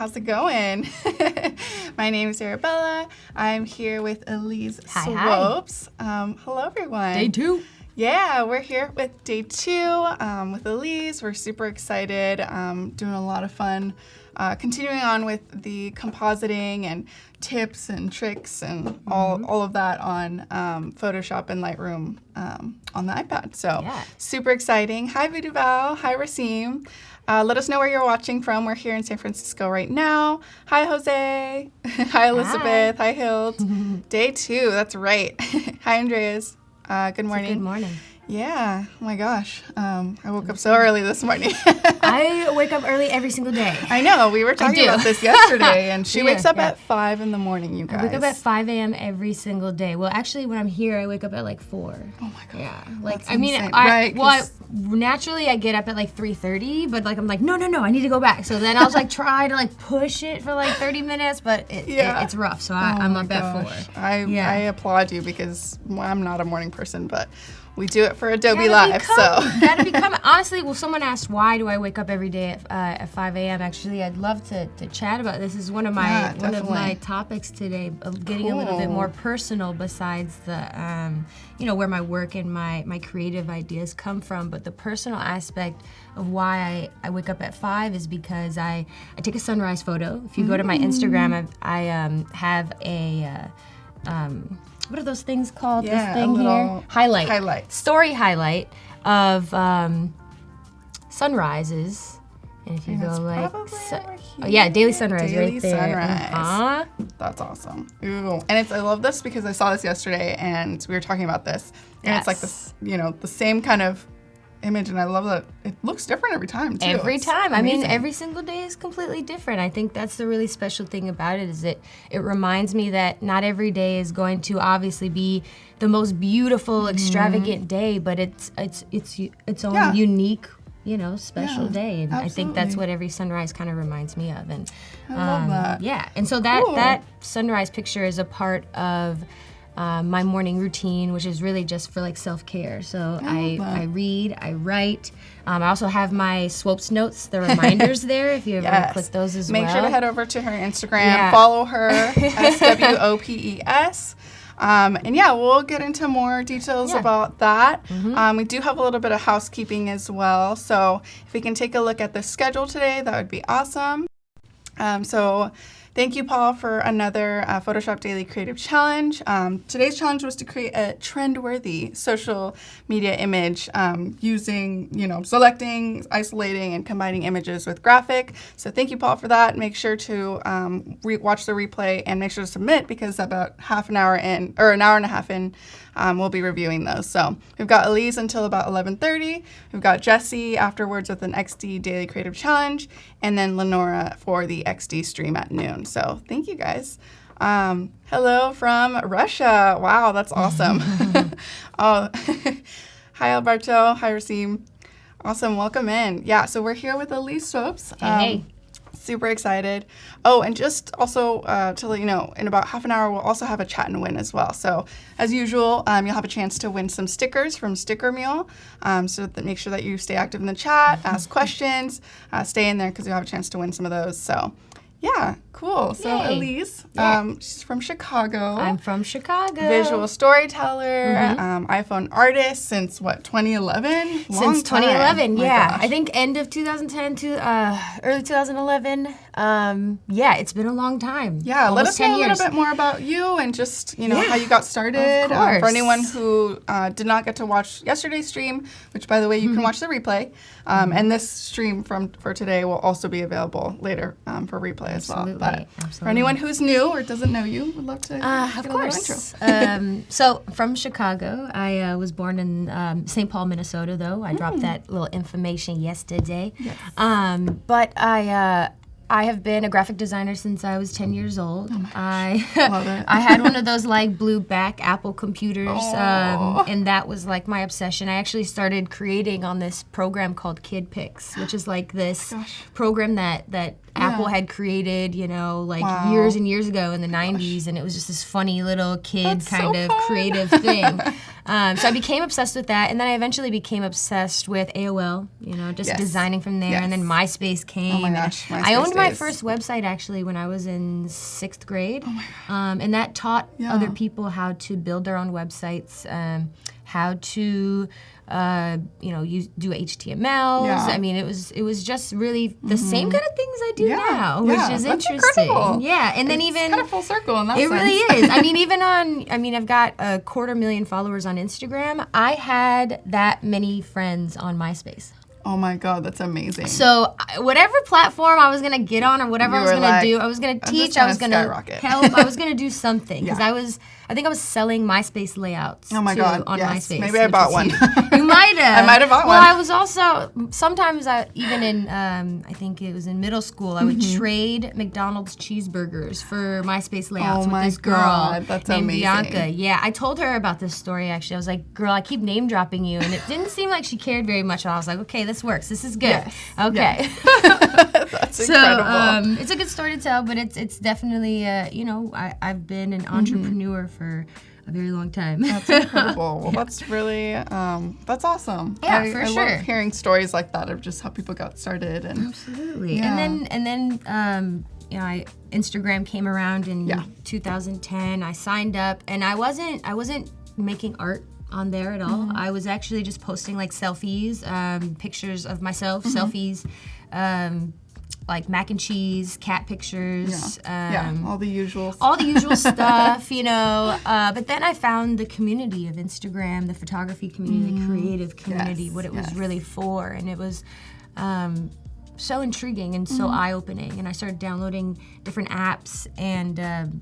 How's it going? My name is Arabela. I'm here with Elise Swopes. Hello, everyone. Day 2. Yeah, we're here with day 2 with Elise. We're super excited, doing a lot of fun, continuing on with the compositing and tips and tricks and all of that on Photoshop and Lightroom on the iPad. So super exciting. Hi, Viduval. Hi, Rasim. Let us know where you're watching from. We're here in San Francisco right now. Hi, Jose. Hi, Elizabeth. Hi, Hild. Day 2, that's right. Hi, Andreas. Good morning. Good morning. Yeah. Oh my gosh. I woke up so early this morning. I wake up early every single day. I know. We were talking about this yesterday, and she wakes up at 5 in the morning, you guys. I wake up at 5 a.m. every single day. Well, actually, when I'm here, I wake up at like 4. Oh my god. Yeah. Like, that's I mean, insane. naturally I get up at like 3:30, but like I'm like, no, I need to go back. So then I was like, try to like push it for like 30 minutes, but it's rough. So I'm up at 4. I applaud you because I'm not a morning person, but we do it for Adobe Live, gotta become. Honestly, well, someone asked why do I wake up every day at 5 a.m. Actually, I'd love to chat about this. This is one of my topics today, of getting a little bit more personal. Besides the where my work and my creative ideas come from, but the personal aspect of why I wake up at 5 is because I take a sunrise photo. If you go to my Instagram, I have a what are those things called? Yeah, this thing here? Highlight. Story highlight of sunrises. And if you go like... daily sunrise right there. Sunrise. That's awesome. Ooh. And I love this because I saw this yesterday and we were talking about this. And it's like this, the same kind of image, and I love that it looks different every time too. Every time. Amazing. I mean, every single day is completely different. I think that's the really special thing about it, is it reminds me that not every day is going to obviously be the most beautiful, extravagant day, but it's its own unique, special day. And absolutely. I think that's what every sunrise kind of reminds me of. And I love that. Yeah. And so that sunrise picture is a part of my morning routine, which is really just for like self-care. So I read, I write. I also have my Swopes notes, the reminders there, if you ever want to click those as well. Make sure to head over to her Instagram, follow her, SWOPES. And we'll get into more details about that. We do have a little bit of housekeeping as well. So if we can take a look at the schedule today, that would be awesome. Thank you, Paul, for another Photoshop Daily Creative Challenge. Today's challenge was to create a trend-worthy social media image using, selecting, isolating, and combining images with graphic. So thank you, Paul, for that. Make sure to watch the replay and make sure to submit, because about an hour and a half in, we'll be reviewing those. So we've got Elise until about 11:30. We've got Jesse afterwards with an XD Daily Creative Challenge, and then Lenora for the XD stream at noon. So thank you, guys. Hello from Russia. Wow, that's awesome. Hi, Alberto. Hi, Rasim. Awesome. Welcome in. Yeah, so we're here with Elise Swopes. Hey. Super excited. Oh, and just also to let you know, in about half an hour, we'll also have a chat and win as well. So as usual, you'll have a chance to win some stickers from Sticker Mule. So make sure that you stay active in the chat, ask questions, stay in there, because you'll have a chance to win some of those. So yeah, cool. So Elise, she's from Chicago. I'm from Chicago. Visual storyteller, iPhone artist since 2011? Since 2011, Gosh. I think end of 2010 to early 2011. It's been a long time. Yeah, let us know 10 a years. little bit more about you and just, how you got started. Of course. For anyone who did not get to watch yesterday's stream, which, by the way, you can watch the replay. And this stream for today will also be available later for replay as well. But for anyone who's new or doesn't know you, would love to get a little intro. So from Chicago, I was born in St. Paul, Minnesota, though. I dropped that little information yesterday. Yes. But I have been a graphic designer since I was 10 years old. Love it. I had one of those like blue back Apple computers, and that was like my obsession. I actually started creating on this program called KidPix, which is like this program that Apple had created, years and years ago in the 90s, and it was just this funny little kid creative thing. So I became obsessed with that, and then I eventually became obsessed with AOL, just designing from there, and then MySpace came. Oh my gosh, MySpace I owned my days. first website actually when I was in 6th grade, and that taught other people how to build their own websites, how to do HTMLs. Yeah. I mean, it was just really the same kind of things I do now, Yeah, which is that's interesting. incredible. Yeah, and then It's even kind of full circle in that it sense. really is. I mean, I've got 250,000 followers on Instagram. I had that many friends on MySpace. Oh my God, that's amazing. So whatever platform I was gonna get on, or whatever I was gonna do, I was gonna teach, I was gonna help, I was gonna do something, because I think I was selling MySpace layouts. Oh my God, on yes. MySpace. Maybe I bought one. You might have. I might have bought well, one. I was also sometimes even in I think it was in middle school, I would trade McDonald's cheeseburgers for MySpace layouts with this girl God, that's named amazing. Bianca. Yeah, I told her about this story actually. I was like, "Girl, I keep name dropping you," and it didn't seem like she cared very much. And I was like, "Okay, this works. This is good." Yes. Okay. That's incredible. It's a good story to tell, but it's definitely I've been an entrepreneur for a very long time. That's incredible. Well, that's really that's awesome. Yeah, I sure. love hearing stories like that of just how people got started and Absolutely. Yeah. And then Instagram came around in 2010. I signed up, and I wasn't making art on there at all. I was actually just posting like selfies, pictures of myself, selfies, like mac and cheese, cat pictures. all the usual stuff, But then I found the community of Instagram, the photography community, the creative community, what it was really for, and it was so intriguing and so eye-opening. And I started downloading different apps, and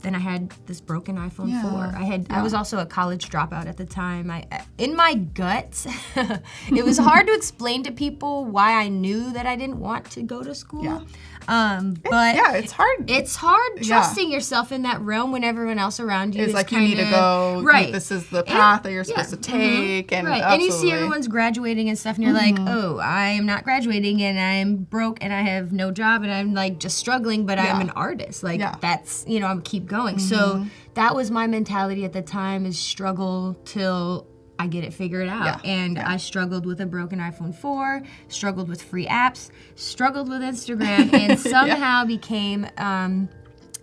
then I had this broken iPhone 4. I was also a college dropout at the time. In my gut, it was hard to explain to people why I knew that I didn't want to go to school. Yeah. But it's hard. It's hard trusting yourself in that realm when everyone else around you It's is like kinda, you need to go. Right. This is the path that you're supposed to take, and right. And you see everyone's graduating and stuff, and you're like, oh, I am not graduating, and I'm broke, and I have no job, and I'm like just struggling, but I'm an artist. Like that's I'm keep going. So that was my mentality at the time: is struggle till I get it figured out. I struggled with a broken iPhone 4, struggled with free apps, struggled with Instagram, and somehow became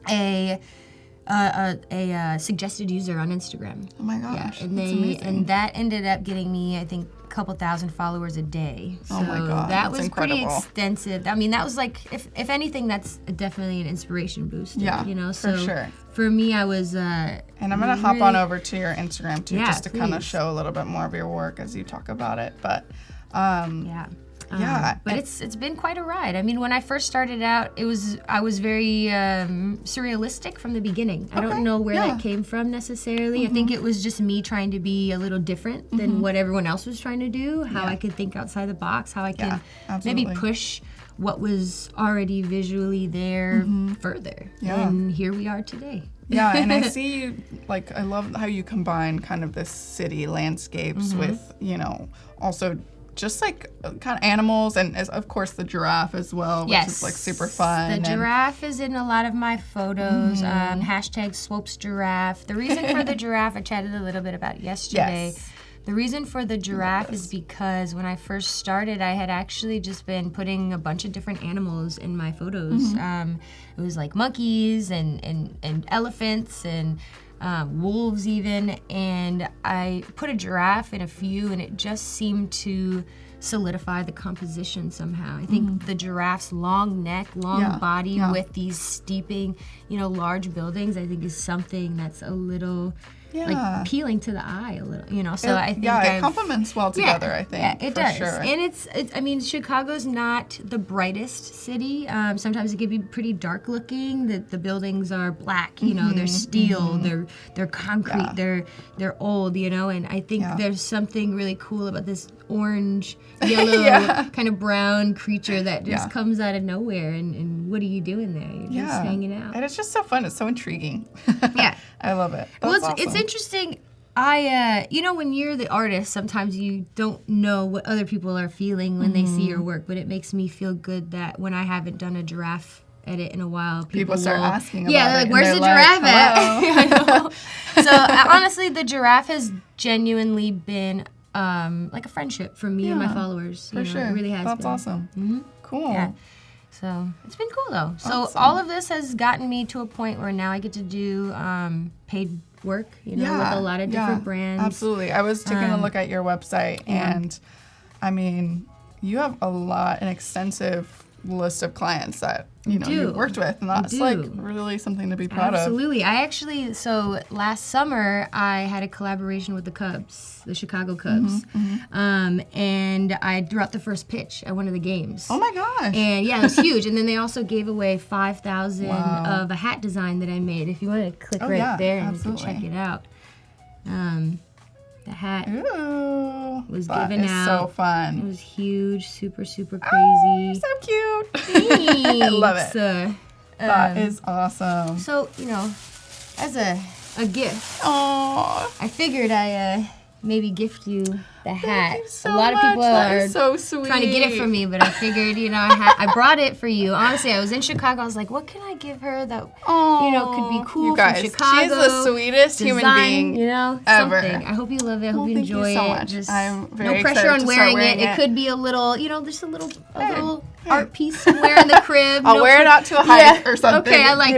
a suggested user on Instagram. Oh my gosh, and that ended up getting me, I think, a couple thousand followers a day. So oh my God, that was incredible. Pretty extensive. I mean, that was like, if anything, that's definitely an inspiration booster. Yeah, So for sure. For me, I was. And I'm gonna hop on over to your Instagram too, just to kind of please. show a little bit more of your work as you talk about it. But but it's been quite a ride. I mean, when I first started out, I was very surrealistic from the beginning. I don't know where that came from necessarily. I think it was just me trying to be a little different than what everyone else was trying to do. How I could think outside the box. How I could maybe push what was already visually there further. Yeah. And here we are today. Yeah, and I see you, like, I love how you combine kind of this city landscapes with, also just like kind of animals, and of course the giraffe as well, which is like super fun. The giraffe is in a lot of my photos. Hashtag Swopes giraffe. The reason for the giraffe, I chatted a little bit about yesterday. Yes. The reason for the giraffe is because when I first started, I had actually just been putting a bunch of different animals in my photos. It was like monkeys and elephants and wolves even, and I put a giraffe in a few, and it just seemed to solidify the composition somehow. I think the giraffe's long neck, long body with these steeping, large buildings, I think is something that's a little like appealing to the eye a little, So I think it complements well together. I think it does. Sure. And it's I mean, Chicago's not the brightest city. Sometimes it can be pretty dark looking. The buildings are black. They're steel. They're concrete. They're old. And I think there's something really cool about this orange, yellow, kind of brown creature that just comes out of nowhere. And what are you doing there? You're just hanging out. And it's just so fun. It's so intriguing. I love it. That's awesome. It's interesting. When you're the artist, sometimes you don't know what other people are feeling when they see your work, but it makes me feel good that when I haven't done a giraffe edit in a while, people start asking about they're like, it. where's the giraffe at? I know. So honestly, the giraffe has genuinely been like a friendship for me and my followers. For sure. It really has That's been. awesome. Mm-hmm. Cool. Yeah. So it's been cool though. So Awesome. all of this has gotten me to a point where now I get to do paid work, with a lot of different brands. Absolutely. I was taking a look at your website, and I mean, you have an extensive list of clients that you've worked with, and that's like really something to be proud of. Absolutely. I actually, so last summer I had a collaboration with the Cubs, the Chicago Cubs, and I threw out the first pitch at one of the games. Oh my gosh! And yeah, it was huge. And then they also gave away 5,000 of a hat design that I made. If you want to click there and you can check it out. The hat was given out. So fun. It was huge, super, super crazy. Oh, so cute. Thanks. I love it. That is awesome. So, as a gift, I figured I maybe gift you the hat. Thank you so a lot much. of people That are is so sweet. trying to get it from me, but I figured, I brought it for you. Honestly, I was in Chicago. I was like, what can I give her that, could be cool you guys, from Chicago? She's the sweetest human being ever. Something. I hope you love it. I hope you enjoy thank you so it. much. Just I'm very no pressure excited on to start wearing wearing it. it. It could be a little, just a little art piece somewhere in the crib. I'll wear it out to a hike or something. Okay, I like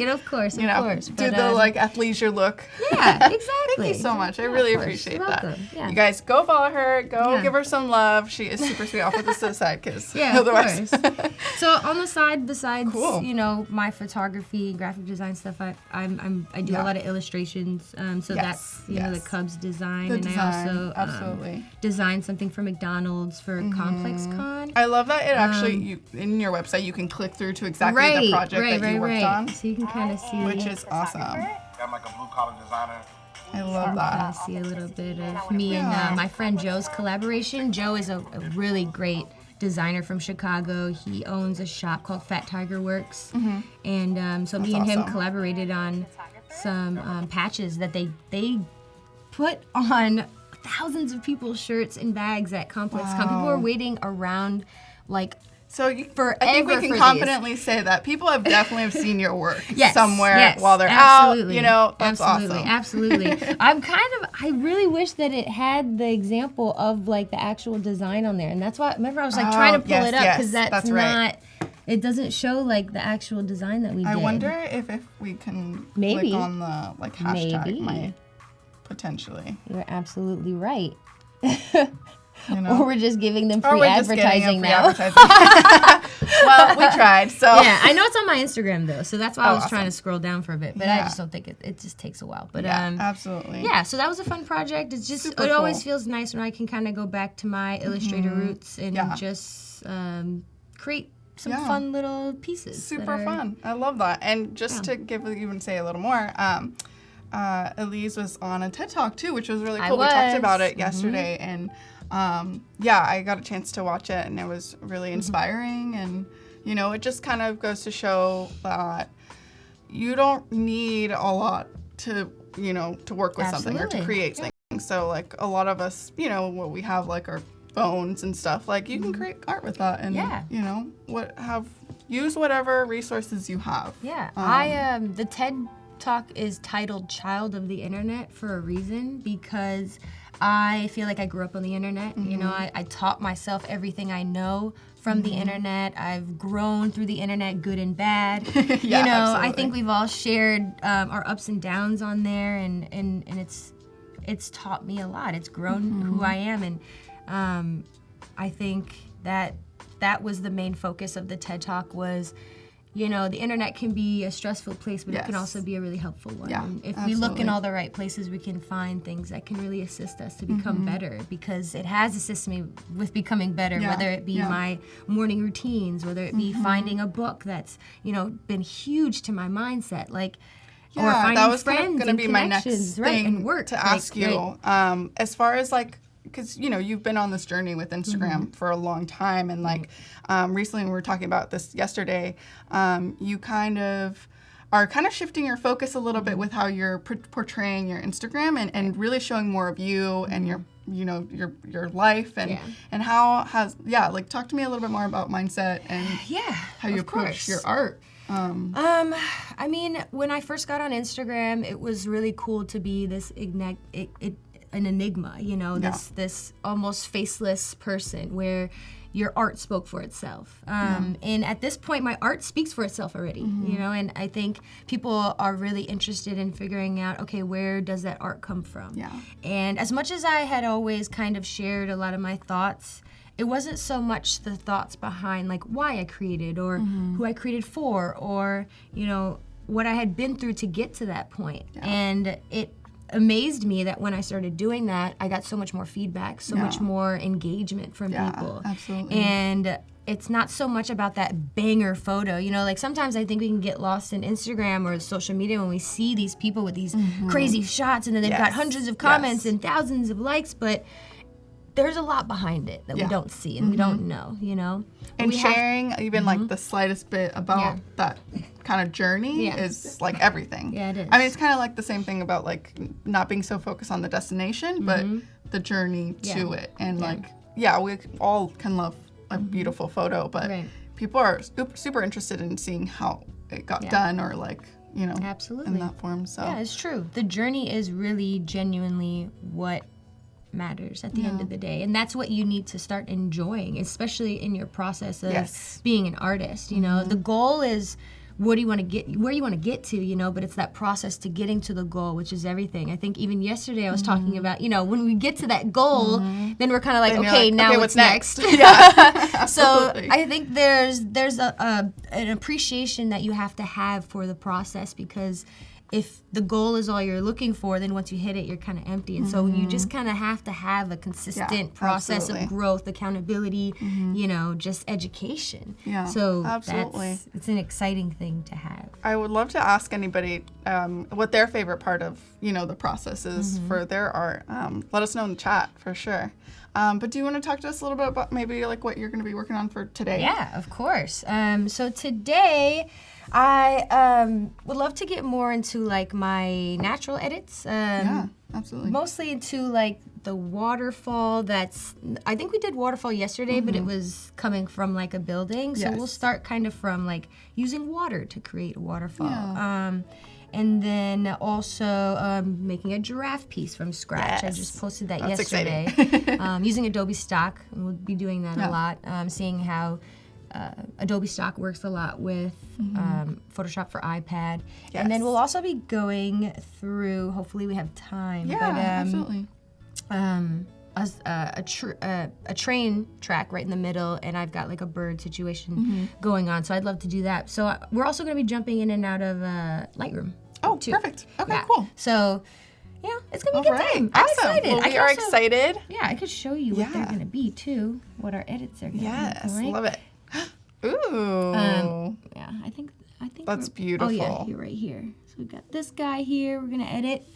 it, of course, do the athleisure look. Yeah, exactly. Thank you so much. I really appreciate that. Yeah. You guys, go follow her. Go give her some love. She is super sweet. I'll put this to the side because otherwise. Of course. So on the side, besides my photography, graphic design stuff, I do a lot of illustrations. So that's the Cubs design, I also design something for McDonald's for Complex Con. I love that it actually in your website you can click through to exactly the project that you worked on. So you can kind of see, which is awesome. I'm like a blue collar designer. I love that. Kind of see a little bit of me and my friend Joe's collaboration. Joe is a really great designer from Chicago. He owns a shop called Fat Tiger Works, and so me and him collaborated on some patches that they put on thousands of people's shirts and bags at Complex Con. People were waiting around So I think we can confidently say that people have definitely seen your work somewhere while they're absolutely. out. That's absolutely, awesome. Absolutely. I really wish that it had the example of the actual design on there. And that's why, remember I was trying to pull it up because that's not, it doesn't show the actual design that we did. I wonder if we can click on the hashtag might potentially. You're absolutely right. Or we're just giving them free advertising now. Well, we tried. So yeah, I know it's on my Instagram though, so that's why I was trying to scroll down for a bit. But I just don't think it just takes a while. But absolutely. Yeah, so that was a fun project. It's just it always feels nice when I can kind of go back to my Illustrator roots and just create some fun little pieces. Super fun. I love that. And just to say a little more. Elise was on a TED Talk too, which was really cool. We talked about it yesterday, and I got a chance to watch it, and it was really inspiring. And it just kind of goes to show that you don't need a lot to work with something or to create things. So a lot of us, what we have our phones and stuff, you can create art with that, and use whatever resources you have. Yeah, the TED Talk is titled Child of the Internet for a reason, because I feel like I grew up on the internet. I taught myself everything I know from the internet. I've grown through the internet, good and bad. Absolutely. I think we've all shared our ups and downs on there, and it's taught me a lot. It's grown who I am, and I think that was the main focus of the TED Talk was, the internet can be a stressful place, but it can also be a really helpful one. Yeah, and if we look in all the right places, we can find things that can really assist us to become better, because it has assisted me with becoming better, whether it be my morning routines, whether it be finding a book that's, been huge to my mindset, or finding that was friends going to be my next thing and work to ask you. As far as because you've been on this journey with Instagram for a long time, and recently we were talking about this yesterday, you kind of are shifting your focus a little bit with how you're portraying your Instagram and really showing more of you and your life and how has talk to me a little bit more about mindset and how you approach your art. I mean, when I first got on Instagram, it was really cool to be this an enigma, you know, this almost faceless person where your art spoke for itself. And at this point, my art speaks for itself already, you know, and I think people are really interested in figuring out, okay, where does that art come from? Yeah. And as much as I had always kind of shared a lot of my thoughts, it wasn't so much the thoughts behind like why I created or who I created for or, you know, what I had been through to get to that point. Yeah. And it amazed me that when I started doing that, I got so much more feedback, so much more engagement from people. Absolutely. And it's not so much about that banger photo. You know, like sometimes I think we can get lost in Instagram or social media when we see these people with these crazy shots and then they've got hundreds of comments and thousands of likes, but there's a lot behind it that we don't see and we don't know, you know? And sharing even like the slightest bit about that kind of journey is like everything. Yeah, it is. I mean, it's kind of like the same thing about like not being so focused on the destination, but the journey to it. And like, we all can love a beautiful photo, but people are super interested in seeing how it got done or like, you know, in that form. So yeah, it's true. The journey is really genuinely what matters at the end of the day, and that's what you need to start enjoying, especially in your process of being an artist. You know, the goal is where you want to get to, you know, but it's that process to getting to the goal, which is everything. I think even yesterday I was talking about, you know, when we get to that goal, then we're kind of like, okay, now what's next? Yeah. So I think there's an appreciation that you have to have for the process, because if the goal is all you're looking for, then once you hit it, you're kind of empty. And so you just kind of have to have a consistent process of growth, accountability, you know, just education. Yeah, so absolutely. It's an exciting thing to have. I would love to ask anybody what their favorite part of, you know, the process is for their art. Let us know in the chat for sure. But do you want to talk to us a little bit about maybe like what you're going to be working on for today? Yeah, of course. So today I would love to get more into like my natural edits. Yeah, absolutely. Mostly into like the waterfall. I think we did waterfall yesterday, but it was coming from like a building. So we'll start kind of from like using water to create a waterfall. Yeah. And then also making a giraffe piece from scratch. Yes. I just posted that yesterday. Using Adobe Stock, and we'll be doing that a lot. Seeing how Adobe Stock works a lot with Photoshop for iPad. Yes. And then we'll also be going through, hopefully we have time. Yeah, absolutely. A train track right in the middle, and I've got like a bird situation going on. So I'd love to do that. So we're also going to be jumping in and out of Lightroom. Oh, too. Perfect. Okay, cool. So, yeah, it's going to be a good time. I'm excited. Well, we are excited. Yeah, I could show you what they're going to be, too, what our edits are going to be like. Love it. Ooh. Yeah, I think that's beautiful. Oh, yeah, you're right here. So we've got this guy here. We're going to edit.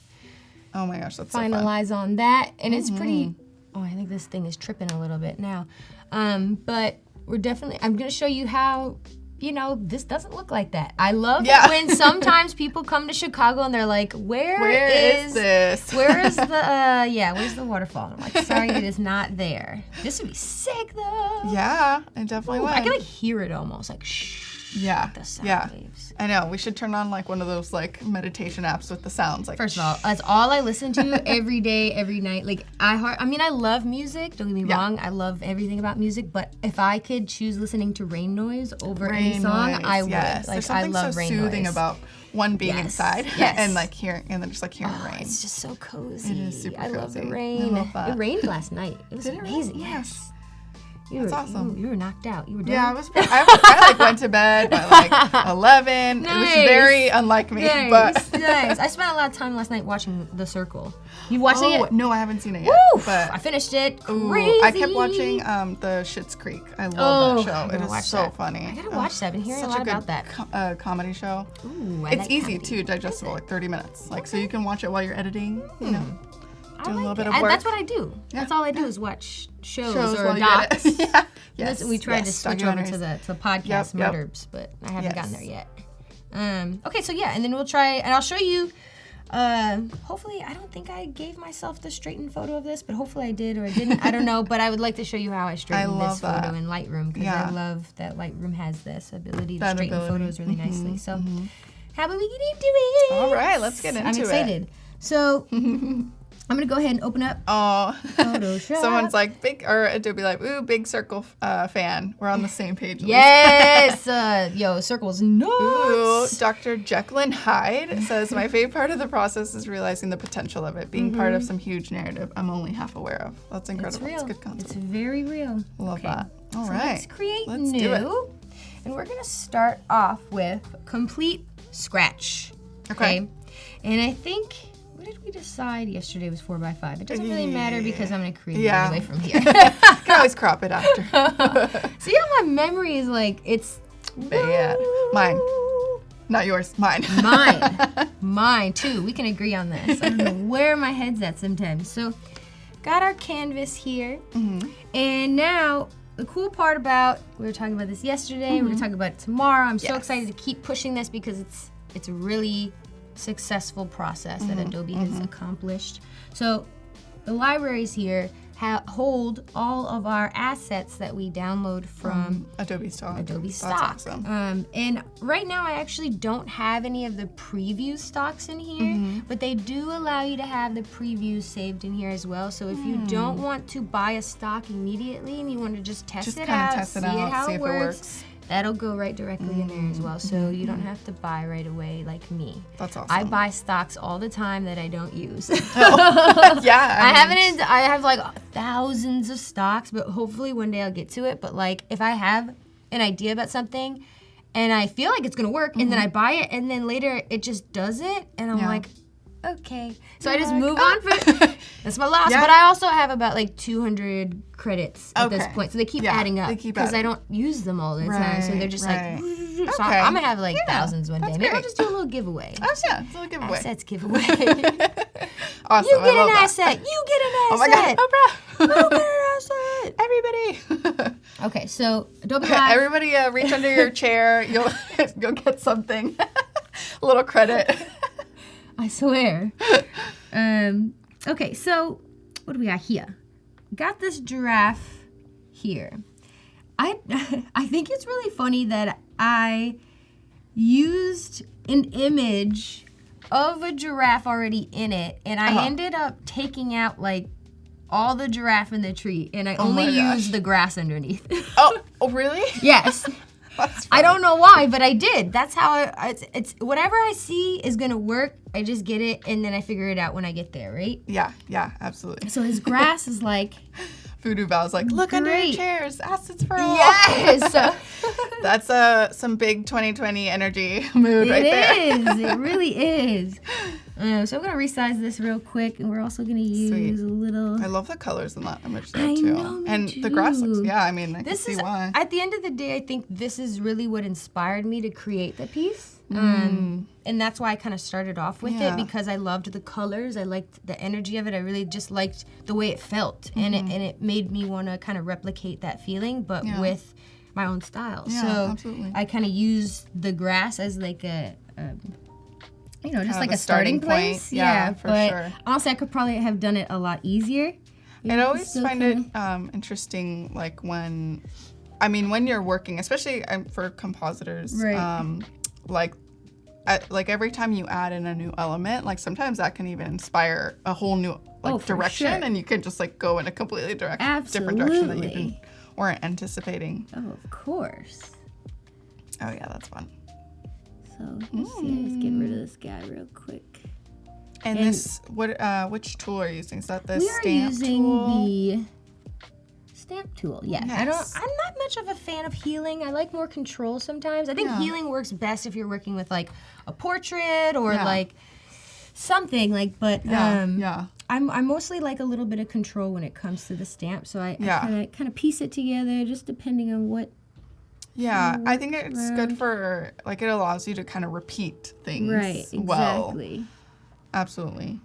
Oh, my gosh, that's finalize on that. And it's pretty... Oh, I think this thing is tripping a little bit now. But I'm going to show you how... You know, this doesn't look like that. I love when sometimes people come to Chicago and they're like, where is this? Where is the, where's the waterfall? And I'm like, sorry, it is not there. This would be sick, though. Yeah, it definitely would. I can, like, hear it almost, like, shh. Yeah, like the sound waves. I know. We should turn on, like, one of those, like, meditation apps with the sounds. Like, first of all, that's all I listen to every day, every night. Like, I love music. Don't get me wrong. I love everything about music. But if I could choose listening to rain noise over any song, I would. Yes. Like, there's something I love so rain soothing noise. About one being inside and, like, hearing, and then just, like, hearing rain. It's just so cozy. It is super cozy. I love the rain. I love that. It rained last night. It was amazing. Yes. That's awesome. You were knocked out. You were done. Yeah, I like went to bed by like 11. Nice. It was very unlike me. Nice. But Nice. I spent a lot of time last night watching The Circle. You watched it yet? No, I haven't seen it yet. Woo! But I finished it. Crazy. I kept watching the Schitt's Creek. I love that show. It is so funny. I gotta watch that. I've been hearing a lot about that. Comedy show. Ooh, it's easy too, digestible, like 30 minutes. Like so you can watch it while you're editing. You know. I a little bit of work. That's what I do. Yeah. That's all I do is watch shows or while docs. Yes. We tried to switch over to the podcast Murderbs, but I haven't gotten there yet. Okay, so and then we'll try, and I'll show you Hopefully, I don't think I gave myself the straightened photo of this, but hopefully I did or I didn't. I don't know, but I would like to show you how I straightened this photo in Lightroom, because I love that Lightroom has this ability to straighten photos really nicely. So, how about we get into it? All right, let's get into it. I'm excited. So, I'm going to go ahead and open up Photoshop. Someone's like, Adobe like, ooh, big circle fan. We're on the same page. Yes. Yo, circles nuts. Ooh, Dr. Jekyll and Hyde says, my favorite part of the process is realizing the potential of it, being part of some huge narrative I'm only half aware of. That's incredible. It's real. It's good concept. It's very real. Love that. All right. Let's create Let's new. do it. And we're going to start off with complete scratch. Okay. And I think... What did we decide yesterday was 4x5? It doesn't really matter because I'm going to create it anyway from here. You can always crop it after. See how my memory is like, it's... Bad. Mine. Not yours. Mine. Mine too. We can agree on this. I don't know where my head's at sometimes. So, got our canvas here. And now, the cool part about, we were talking about this yesterday, we're going to talk about it tomorrow. I'm so excited to keep pushing this because it's a really successful process that Adobe has accomplished. So the libraries here hold all of our assets that we download from Adobe Stock. That's awesome. And right now I actually don't have any of the preview stocks in here, but they do allow you to have the previews saved in here as well. So if you don't want to buy a stock immediately and you want to just test it out, see how it works, that'll go right directly in there as well. So you don't have to buy right away like me. That's awesome. I buy stocks all the time that I don't use. Yeah. I have like thousands of stocks, but hopefully one day I'll get to it. But like if I have an idea about something and I feel like it's gonna work and then I buy it and then later it just doesn't and I'm like, okay. So I just move on from it. That's my loss. But I also have about like 200 credits at this point. So they keep adding up because I don't use them all the time. So they're just like, so I'm going to have like thousands one day. Maybe I'll just do a little giveaway. Oh, yeah. It's a little giveaway. Assets giveaway. Awesome. You get an asset. You get an asset. Oh my God. You get an asset. Everybody. Okay, so Adobe Live. Everybody reach under your chair. You'll get something. A little credit. I swear. Okay, so what do we got here? Got this giraffe here. I think it's really funny that I used an image of a giraffe already in it, and I ended up taking out like all the giraffe in the tree, and I only used the grass underneath. Oh, really? Yes. I don't know why, but I did. That's how it's whatever I see is gonna work. I just get it, and then I figure it out when I get there, right? Yeah, absolutely. So his grass is like Voodoo Val's like, look under your chairs, assets for all. Yes. That's some big 2020 energy mood right there. It is. It really is. So I'm gonna resize this real quick, and we're also gonna use a little. I love the colors in that image there too. And the grass looks. I mean, I can see why. At the end of the day, I think this is really what inspired me to create the piece. And that's why I kind of started off with it, because I loved the colors. I liked the energy of it. I really just liked the way it felt, and it made me want to kind of replicate that feeling, but with my own style. Yeah, so absolutely. I kind of used the grass as like a just like a starting place. point. Yeah, for sure. Honestly, I could probably have done it a lot easier. I always find it interesting, like when you're working, especially for compositors, right. Like every time you add in a new element, like sometimes that can even inspire a whole new direction, and you can just like go in a completely different direction that you weren't anticipating. Oh, of course. Oh yeah, that's fun. So let's see, let's get rid of this guy real quick. And this, which tool are you using? Is that the stamp tool? We are using the stamp tool. Yeah, nice. I'm not much of a fan of healing. I like more control sometimes. I think healing works best if you're working with like a portrait or like something like. But I'm mostly like a little bit of control when it comes to the stamp. So I kind of piece it together, just depending on what. Yeah, I think it's good for, like, it allows you to kind of repeat things exactly. well. Absolutely.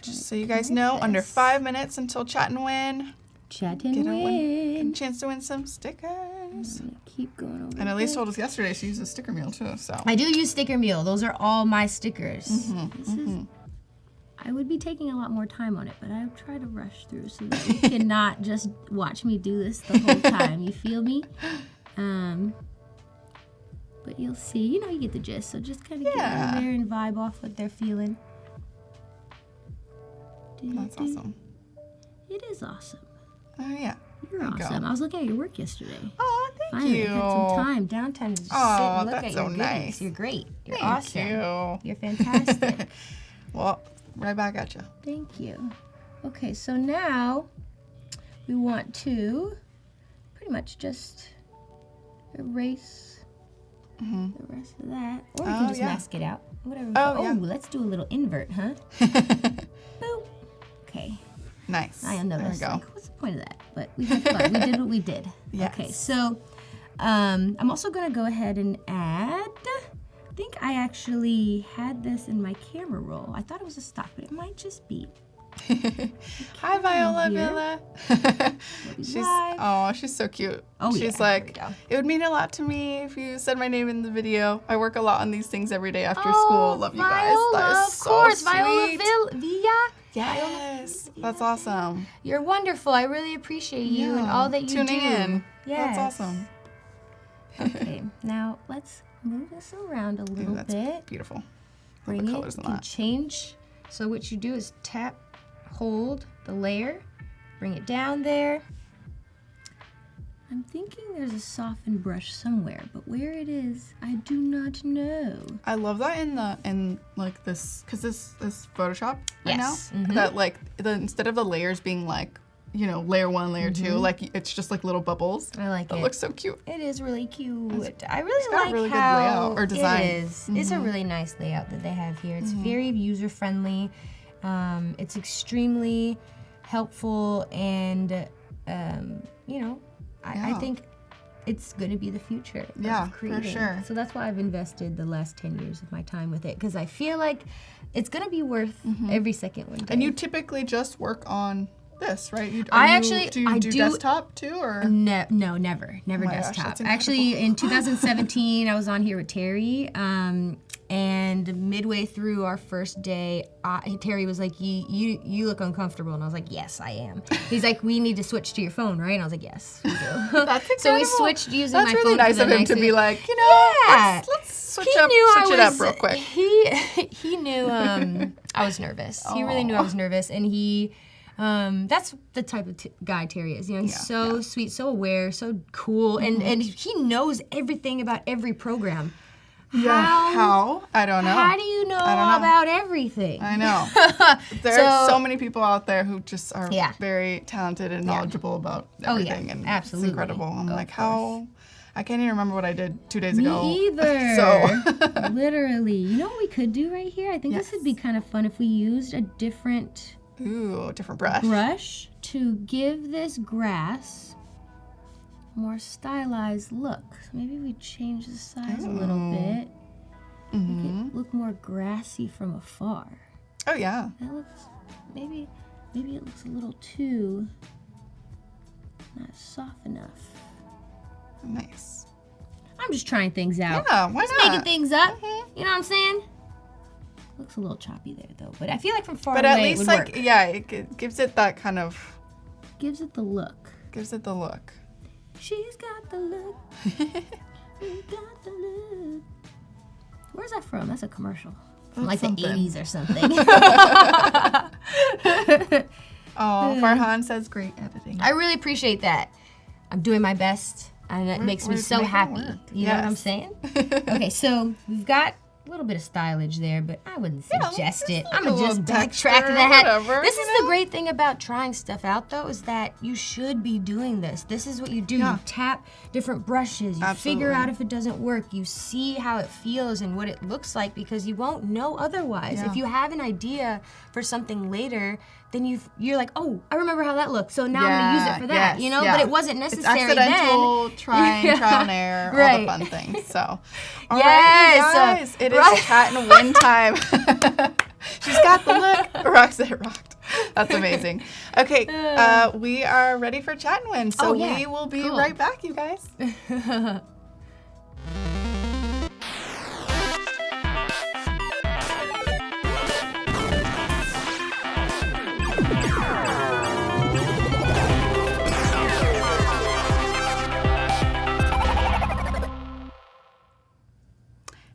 Just so you guys know, under 5 minutes until Chat and Win. Chat and Win. Get a chance to win some stickers. Keep going over. And Elise told us yesterday she uses sticker meal too. So I do use sticker meal. Those are all my stickers. I would be taking a lot more time on it, but I'll try to rush through so that you cannot just watch me do this the whole time. You feel me? But you'll see. You know, you get the gist. So just kind of get over there and vibe off what they're feeling. That's awesome. It is awesome. Oh, yeah. You're awesome. I was looking at your work yesterday. Oh, thank you. Finally, had some downtime to just sit and look at your goodies. Nice. You're great. You're Thank awesome. you. You're fantastic. Well, right back at you. Thank you. Okay, so now we want to pretty much just erase the rest of that. Or we can just mask it out. Whatever. Let's do a little invert, huh? Boop. Okay. Nice. I know there that's we go. like, what's the point of that? But we had fun. We did what we did. Yes. Okay, so I'm also going to go ahead and add, I think I actually had this in my camera roll. I thought it was a stock, but it might just be. Hi, Viola Villa. She's so cute. She's like, it would mean a lot to me if you said my name in the video. I work a lot on these things every day after school. Love you guys. That is so sweet. Viola Villa. Yes, that's awesome. You're wonderful. I really appreciate you and all that you tuning do. in. Yes. That's awesome. Okay, now let's move this around a little bit. Beautiful. Bring the it. colors You in can that. change. So what you do is tap, hold the layer, bring it down there. I'm thinking there's a soften brush somewhere, but where it is, I do not know. I love that in like this, because this is Photoshop right now. Mm-hmm. That like instead of the layers being like, you know, layer 1, layer 2, like it's just like little bubbles. I like it. It looks so cute. It is really cute. I It's really got like really good how layout or design. it is. It's a really nice layout that they have here. It's very user friendly. It's extremely helpful, and you know, I think it's going to be the future of creating. for sure. So that's why I've invested the last 10 years of my time with it, because I feel like it's going to be worth every second one day. And you typically just work on this, right? Do you do desktop too, or? No, never desktop. Actually, in 2017, I was on here with Terry, and midway through our first day, Terry was like, "You look uncomfortable," and I was like, "Yes, I am." He's like, "We need to switch to your phone, right?" And I was like, "Yes, we do." That's incredible. So we switched using my phone. That's really nice of him to be like, you know, let's switch it up real quick. He knew I was nervous. He really knew I was nervous, and he. That's the type of guy Terry is. You know, he's so sweet, so aware, so cool, and he knows everything about every program. How? I don't know. How do you know about everything? I know. There are so many people out there who just are very talented and knowledgeable about everything. And absolutely. It's incredible. I'm like, how? I can't even remember what I did 2 days ago. Me either. So. Literally. You know what we could do right here? I think this would be kind of fun if we used a different... different brush. Brush to give this grass more stylized look. So maybe we change the size a little bit. Make it look more grassy from afar. Oh yeah. That looks maybe it looks a little too not soft enough. Nice. I'm just trying things out. Yeah, why just not? making things up. You know what I'm saying? Looks a little choppy there though, but I feel like from far away at least it would work. it gives it that kind of. Gives it the look. Gives it the look. She's got the look. She's got the look. Where's that from? That's a commercial. From like the 80s or something. Farhan says great editing. I really appreciate that. I'm doing my best, and it makes me so happy. You know what I'm saying? Okay, so we've got a little bit of stylage there, but I wouldn't suggest it. I'm gonna just backtrack that. This is the great thing about trying stuff out, though, is that you should be doing this. This is what you do. You tap different brushes. You figure out if it doesn't work. You see how it feels and what it looks like, because you won't know otherwise. If you have an idea for something later, then you're like, oh, I remember how that looked, so now I'm gonna use it for that, you know? But it wasn't necessary it's accidental, then. trial and error, all the fun things. So, all right, you guys, it is chat and win time. She's got the look. Roxette rocked. That's amazing. Okay, we are ready for Chat and Win, so we will be right back, you guys.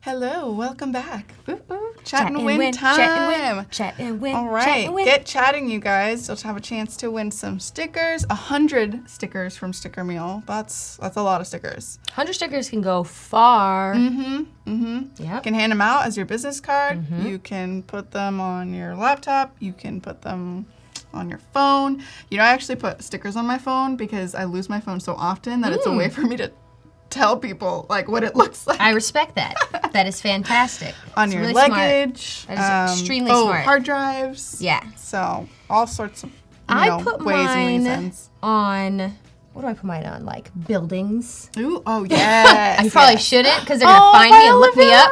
Hello, welcome back. Chat and win time. Chat and win. All right, get chatting, you guys. You'll have a chance to win some stickers. 100 stickers from Sticker Meal. That's a lot of stickers. 100 stickers can go far. Yep. You can hand them out as your business card. You can put them on your laptop. You can put them on your phone. You know, I actually put stickers on my phone because I lose my phone so often that it's a way for me to tell people like what it looks like. I respect that. That is fantastic. On your really luggage. Smart. That is extremely smart. Hard drives. Yeah. So all sorts of ways and reasons. On. What do I put mine on? Like buildings. Ooh, oh yes. I probably shouldn't because they're gonna find me and look me up.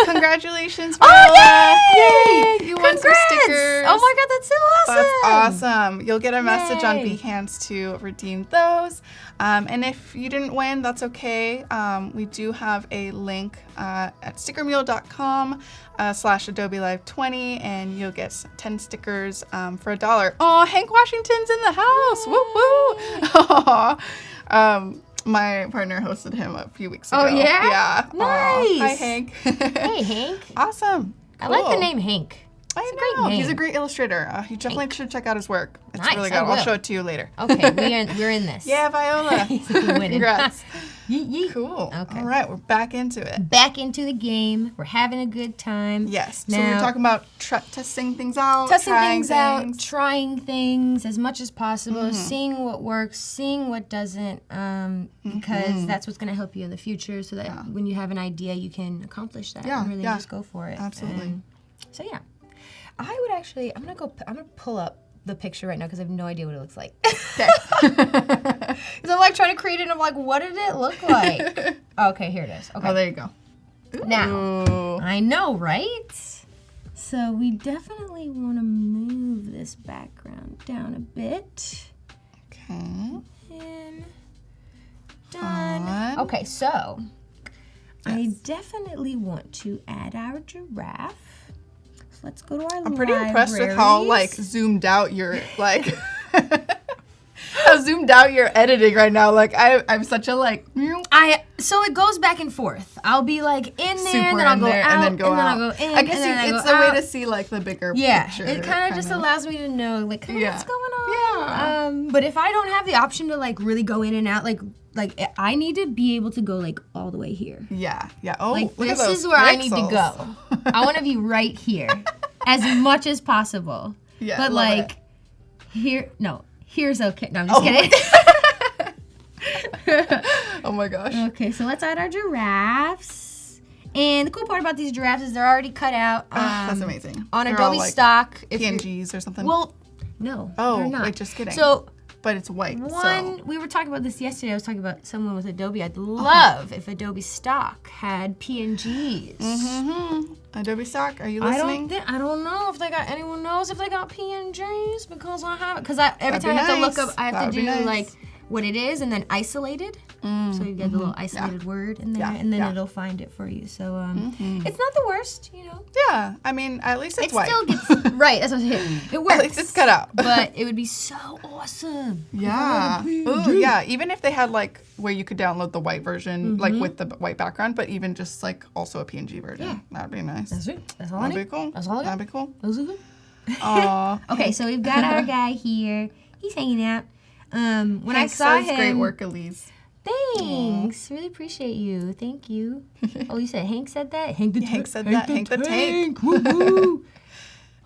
Congratulations, Viola! Yay! You won some stickers. Oh my God, that's so awesome! That's awesome. You'll get a message on Behance to redeem those. And if you didn't win, that's okay. We do have a link at stickermeal.com/Adobe Live 20, and you'll get 10 stickers for $1. Oh, Hank Washington's in the house! Woo woo! My partner hosted him a few weeks ago. Oh, yeah? Yeah. Nice. Hi, Hank. Hey, Hank. Awesome. Cool. I like the name Hank. I know. He's a great illustrator. You definitely should check out his work. It's nice, really good. I'll show it to you later. Okay, we're in this. Yeah, Viola. Congrats. Yeet. Cool. Okay. All right, we're back into it. Back into the game. We're having a good time. Yes. Now, so we're talking about testing things out, trying things as much as possible, seeing what works, seeing what doesn't, because that's what's going to help you in the future so that when you have an idea, you can accomplish that and really just go for it. Absolutely. So, yeah. I would actually, I'm gonna pull up the picture right now because I have no idea what it looks like. Okay. Because I'm like trying to create it and I'm like, what did it look like? Okay, here it is. Okay. Oh, there you go. Ooh. Now, I know, right? So we definitely want to move this background down a bit. Okay. And done. Okay, so I definitly want to add our giraffe. Let's go to our I'm pretty impressed with how zoomed out you're how zoomed out you're editing right now. Like I'm such a so it goes back and forth. I'll be like in there, super and then I'll go out, and then go out. I'll go in. I guess it's a way to see like the bigger picture. It kind of just allows me to know like what's going on. Yeah. But if I don't have the option to like really go in and out, like I need to be able to go like all the way here. Yeah. Oh, like this is where I need to go. I want to be right here as much as possible. Yeah. But like here's okay. No, I'm just kidding. Oh my gosh. Okay, so let's add our giraffes. And the cool part about these giraffes is they're already cut out. That's amazing. On Adobe stock. PNGs or something. Well, no. Oh, they're not. Wait, just kidding. So. But it's white. We were talking about this yesterday. I was talking about someone with Adobe. I'd love if Adobe stock had PNGs. Adobe stock, are you listening? I don't know if they got. Anyone knows if they got PNGs because I have it. Because every time I have to look up, I have to do like what it is and then isolated. So you get the little isolated word in there, and then it'll find it for you. So it's not the worst, you know. Yeah, I mean, at least it's white. It still gets right. That's what I'm saying. It works. At least it's cut out. But it would be so awesome. Yeah. Ooh, yeah. Even if they had like where you could download the white version, like with the white background, but even just like also a PNG version, that'd be nice. That's it. That's all. That'd be cool. That's all. That'd be cool. Aww. Okay, so we've got our guy here. He's hanging out. When I saw him, great work, Elise. Thanks. Aww. Really appreciate you. Thank you. Oh, you said Hank said that? Hank said that. Hank the tank. Woo-hoo.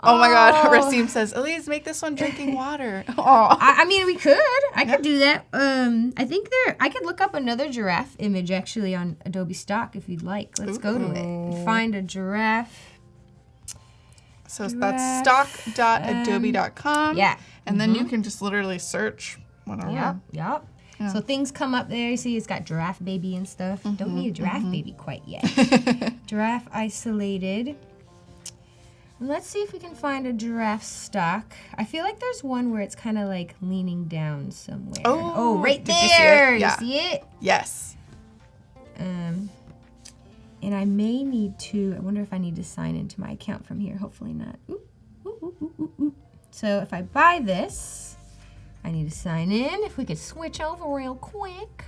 Oh my God. Rasim says, Elise, make this one drinking water. I mean, we could. I could do that. I think I could look up another giraffe image actually on Adobe Stock if you'd like. Let's go to it. Find a giraffe. So that's stock.adobe.com. Yeah. And then you can just literally search whatever. Yep. Yeah. So things come up there. You see it's got giraffe baby and stuff. Don't need a giraffe baby quite yet. Giraffe isolated. Let's see if we can find a giraffe stock. I feel like there's one where it's kind of like leaning down somewhere. Oh, right there. You see it? Yes. And I may need to, I wonder if I need to sign into my account from here. Hopefully not. So if I buy this, I need to sign in. If we could switch over real quick.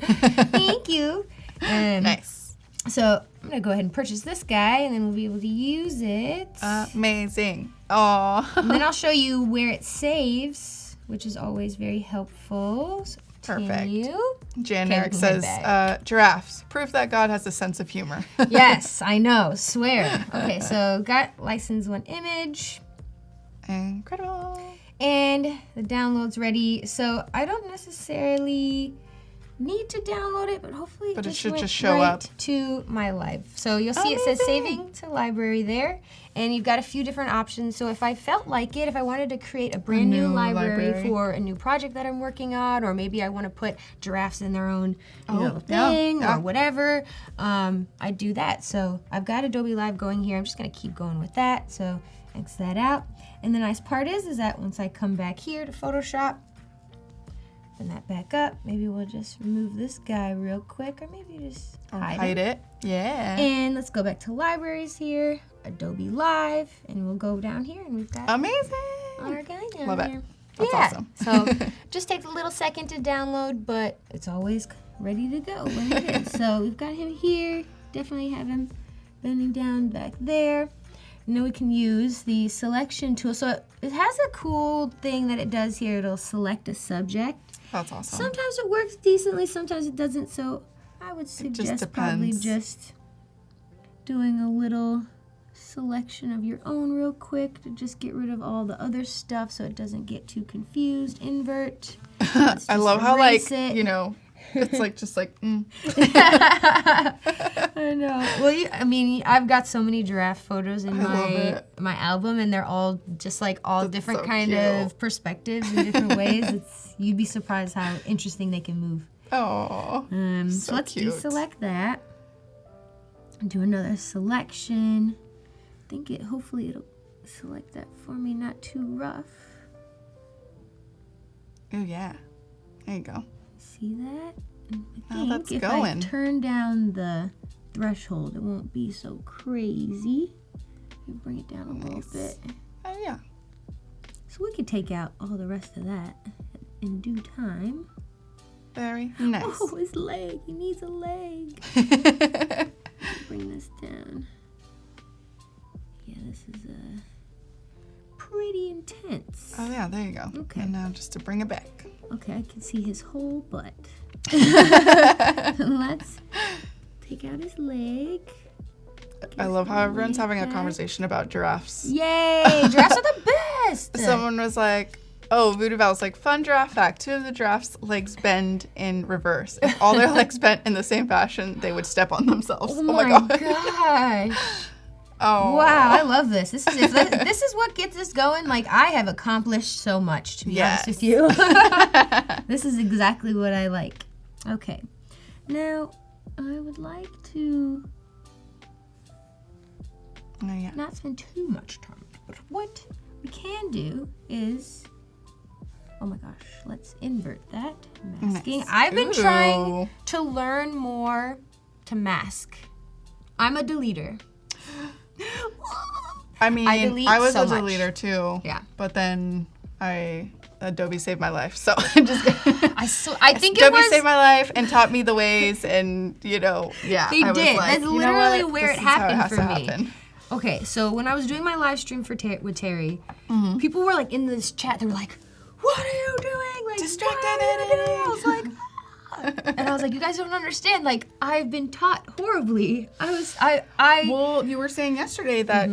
Thank you. Nice. So I'm going to go ahead and purchase this guy, and then we'll be able to use it. Amazing. Aww. And then I'll show you where it saves, which is always very helpful. So Perfect. you. Jan Eric says, giraffes, proof that God has a sense of humor. Yes, I know, swear. Okay, so got license one image. Incredible. And the download's ready. So I don't necessarily need to download it, but hopefully it should went just show right up to my live. So you'll see it says saving to library there, and you've got a few different options. So if I felt like it, if I wanted to create a brand new library for a new project that I'm working on, or maybe I want to put giraffes in their own thing or whatever, I do that. So I've got Adobe Live going here. I'm just gonna keep going with that. So X that out. And the nice part is that once I come back here to Photoshop, open that back up. Maybe we'll just remove this guy real quick, or maybe just hide it. Yeah. And let's go back to libraries here, Adobe Live, and we'll go down here, and we've got amazing our guy down Love here. it. That's awesome. So just takes a little second to download, but it's always ready to go when it is. So we've got him here. Definitely have him bending down back there. And then we can use the selection tool. So it has a cool thing that it does here. It'll select a subject. That's awesome. Sometimes it works decently, sometimes it doesn't. So I would suggest probably just doing a little selection of your own real quick to just get rid of all the other stuff so it doesn't get too confused. Invert. I love how it's like just like. I know. Well, I mean, I've got so many giraffe photos in my album, and they're all just like all different kind of perspectives in different ways. You'd be surprised how interesting they can move. Oh. So let's deselect that. Do another selection. I think hopefully it'll select that for me, not too rough. Oh yeah. There you go. See that? I think that's if going. I turn down the threshold, it won't be so crazy. Bring it down a little bit. Oh yeah. So we could take out all the rest of that in due time. Very nice. Oh, his leg. He needs a leg. Bring this down. Yeah, this is pretty intense. Oh yeah, there you go. Okay. And now just to bring it back. Okay, I can see his whole butt. Let's take out his leg. I love how everyone's having a conversation about giraffes. Yay! Giraffes are the best! Someone was like, oh, Voodoo Val's like, fun giraffe fact. 2 of the giraffes' legs bend in reverse. If all their legs bent in the same fashion, they would step on themselves. Oh my gosh. Oh. Wow, I love this. This is what gets us going. Like, I have accomplished so much, to be honest with you. This is exactly what I like. Okay. Now, I would like to not spend too much time. But what we can do is, oh my gosh, let's invert that. Masking. Nice. I've been trying to learn more to mask. I'm a deleter. I mean, I was a deleter too. Yeah. But then Adobe saved my life. So I'm just I think Adobe saved my life and taught me the ways, and They did. That's literally where it happened for me. Okay, so when I was doing my live stream with Terry, people were like in this chat. They were like, "What are you doing? Like, distracted." I was like, and I was like, you guys don't understand. Like, I've been taught horribly. Well, you were saying yesterday that,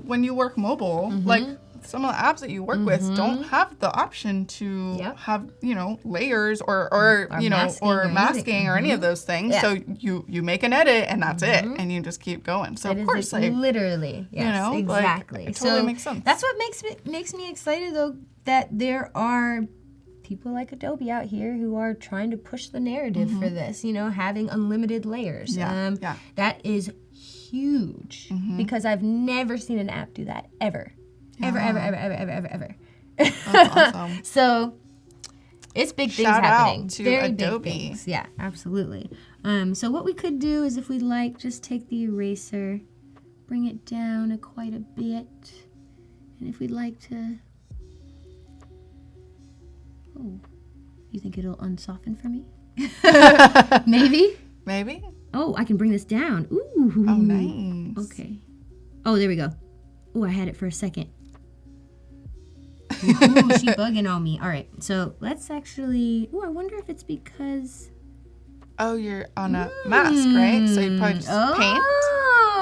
when you work mobile, like some of the apps that you work with don't have the option to have, layers or masking or any of those things. Yeah. So you make an edit and that's it. And you just keep going. So of course, literally, yes, exactly. It totally makes sense. That's what makes me excited though, that there are people like Adobe out here who are trying to push the narrative for this, having unlimited layers. That is huge because I've never seen an app do that ever. Ever. That's awesome. So it's big things Shout happening. out to Very Adobe. big things. Yeah, absolutely. So what we could do is, if we'd like, just take the eraser, bring it down quite a bit, and if we'd like to, you think it'll unsoften for me? Maybe. Maybe. Oh, I can bring this down. Ooh. Oh, nice. Okay. Oh, there we go. Oh, I had it for a second. Ooh, she bugging on me. All right, so let's actually. Oh, I wonder if it's because. Oh, you're on a mask, right? So you probably just paint.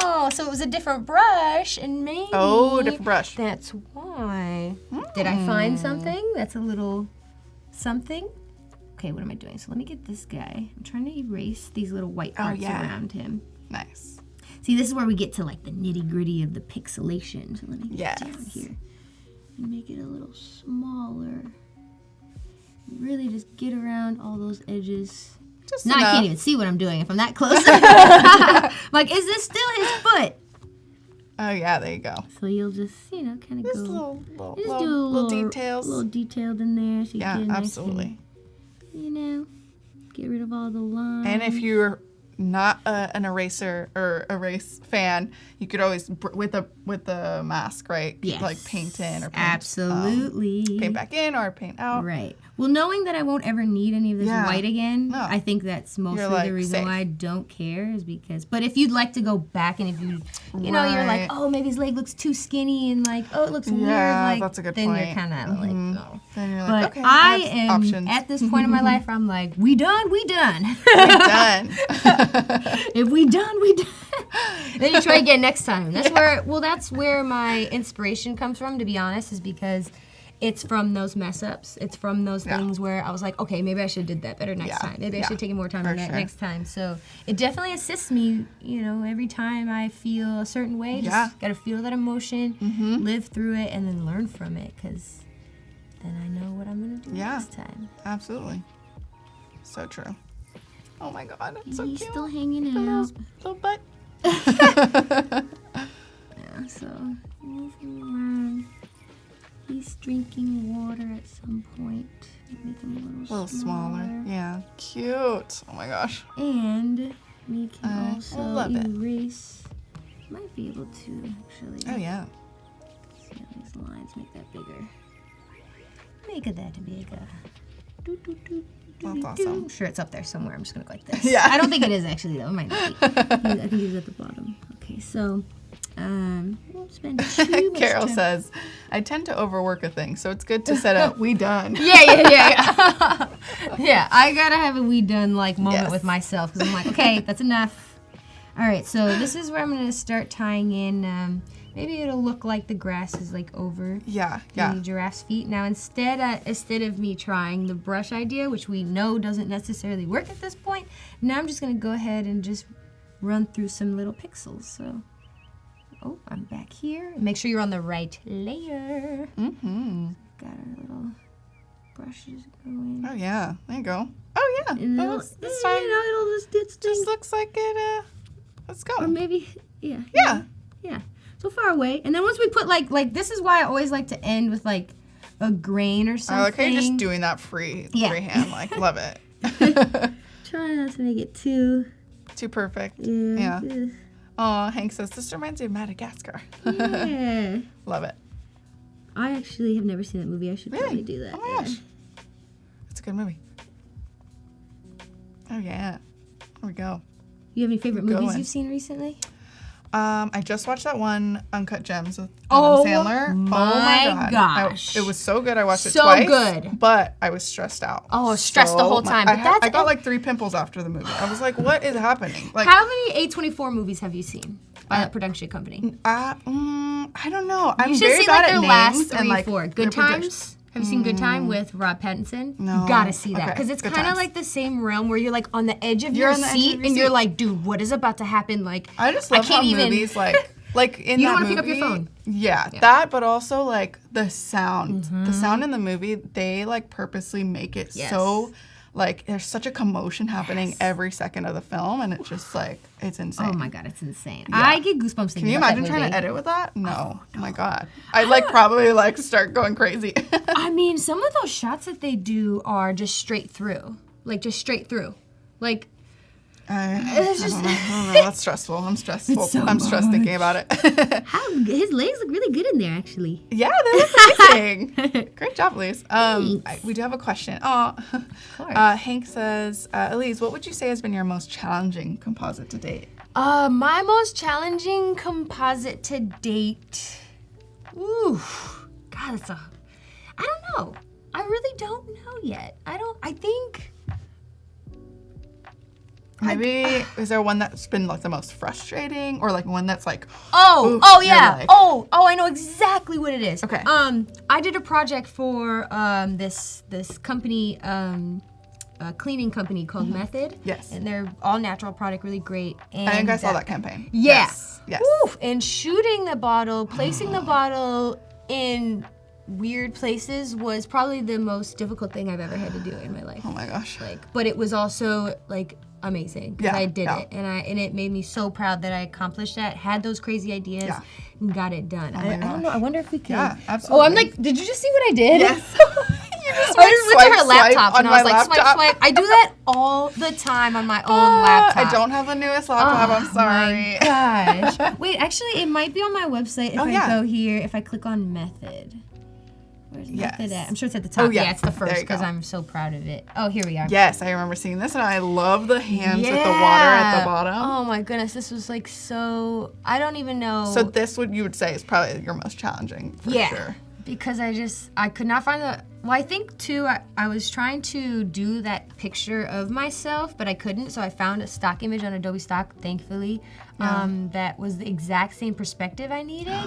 Oh, so it was a different brush, and maybe. Oh, different brush. That's why. Did I find something that's a little something? Okay, what am I doing? So let me get this guy. I'm trying to erase these little white parts around him. Nice. See, this is where we get to like the nitty gritty of the pixelation. So let me get down here and make it a little smaller. Really just get around all those edges. Just now enough. I can't even see what I'm doing if I'm that close. Like, is this still his foot? Oh, yeah, there you go. So you'll just, kind of Just go. little Just do a little details. A little detailed in there. So you Yeah, get a nice absolutely. get rid of all the lines. And if you're not an eraser or erase fan, you could always with the mask, right? Yes. Like paint in or paint, absolutely paint back in or paint out. Right. Well, knowing that I won't ever need any of this white again, No. I think that's mostly You're, the reason safe. why I don't care is because. But if you'd like to go back and if you know, you're like, oh, maybe his leg looks too skinny and like, oh, it looks weird. Like, that's a good then point. you're kind of like, no. Then you're like, But okay, I have am options. at this point in my life where I'm like, we done. Done. If we done, we done. Then you try again next time. That's where my inspiration comes from, to be honest, is because it's from those mess ups. It's from those things where I was like, okay, maybe I should have did that better next time. Maybe I should have taken more time on that next time. So it definitely assists me, every time I feel a certain way. Just got to feel that emotion, live through it, and then learn from it, because then I know what I'm going to do next time. Absolutely. So true. Oh my God, it's so He's cute. still hanging out. Little butt. Yeah, so move him around. He's drinking water at some point. Make him a little smaller. Yeah. Cute. Oh my gosh. And we can also love it. erase. Might be able to actually. Oh yeah. See how these lines make that bigger. Make that bigger. Do, do, do. That's awesome. I'm sure it's up there somewhere. I'm just gonna go like this. Yeah. I don't think it is actually though. It might not be. I think he's at the bottom. Okay, so won't spend too much Carol time. says, I tend to overwork a thing, so it's good to set up we done. Yeah. Yeah, I gotta have a we done like moment Yes. with myself because I'm like, okay, that's enough. All right, so this is where I'm gonna start tying in. Maybe it'll look like the grass is like over the giraffe's feet. Now instead of me trying the brush idea, which we know doesn't necessarily work at this point, now I'm just gonna go ahead and just run through some little pixels. So, I'm back here. Make sure you're on the right layer. Mm-hmm. Got our little brushes going. Oh yeah. There you go. Oh yeah. And This time it'll just looks like it. Let's go. or maybe, yeah. So far away. And then once we put like this is why I always like to end with like a grain or something. I like how you're just doing that freehand. Like, love it. Try not to make it too perfect. Yeah. Oh, Hank says, this reminds me of Madagascar. Yeah. Love it. I actually have never seen that movie. I should probably do that. Oh my gosh. It's a good movie. Oh yeah. Here we go. You have any favorite movies going. you've seen recently? I just watched that one, Uncut Gems, with Adam Sandler. My gosh. It was so good. I watched it So twice. good. But I was stressed out. Oh, stressed the whole time. But I got like 3 pimples after the movie. I was like, what is happening? Like, How many A24 movies have you seen? Production company. I don't know. I'm You should very see bad like at their names last 3, and like 4. Good their production. Times? Have you seen Good Time with Rob Pattinson? No. You gotta see that. Okay, Because it's Good kind of Times. like the same realm where you're like on the edge of your on the edge of seat your and you're seat. like, dude, what is about to happen? Like, I just love how can't even- movies like in You that don't wanna movie. pick up your phone. Yeah, that, but also like the sound. The sound in the movie, they like purposely make it so like there's such a commotion happening every second of the film, and it's just like it's insane. Oh my god, it's insane. I get goosebumps thinking Can you about imagine that trying movie. to edit with that? No. Oh my god. I'd like probably like start going crazy. I mean, some of those shots that they do are just straight through. Like just straight through. Like I don't know. That's stressful. I'm stressful. I'm stressed thinking about it. his legs look really good in there, actually. Yeah, they look amazing. Great job, Elise. We do have a question. Oh, Hank says, Elise, what would you say has been your most challenging composite to date? My most challenging composite to date. Ooh, God, I don't know. I really don't know yet. I think. Maybe is there one that's been like the most frustrating, or like one that's like yeah, like, I know exactly what it is. Okay. I did a project for this company, a cleaning company called Method. Yes. And they're all natural product, really great. And I think I saw that campaign. Yeah. Yes. Woo! And shooting the bottle, placing the bottle in weird places was probably the most difficult thing I've ever had to do in my life. Oh my gosh. But it was also like amazing because I did it, and it made me so proud that I accomplished that. Had those crazy ideas and got it done. I don't know. I wonder if we can. Yeah, absolutely. Oh, I'm like, did you just see what I did? Yes. I just went to her laptop and I was like, laptop. swipe. I do that all the time on my own laptop. I don't have the newest laptop. I'm sorry. My gosh. Wait, actually, it might be on my website if I go here. If I click on Method. Where's Method at? I'm sure it's at the top. Oh, yeah. It's the first because I'm so proud of it. Oh, here we are. Yes, I remember seeing this, and I love the hands with the water at the bottom. Oh my goodness, this was like so. I don't even know. So this you would say is probably your most challenging for sure. Because I could not find the. Well, I think too. I was trying to do that picture of myself, but I couldn't. So I found a stock image on Adobe Stock, thankfully, that was the exact same perspective I needed.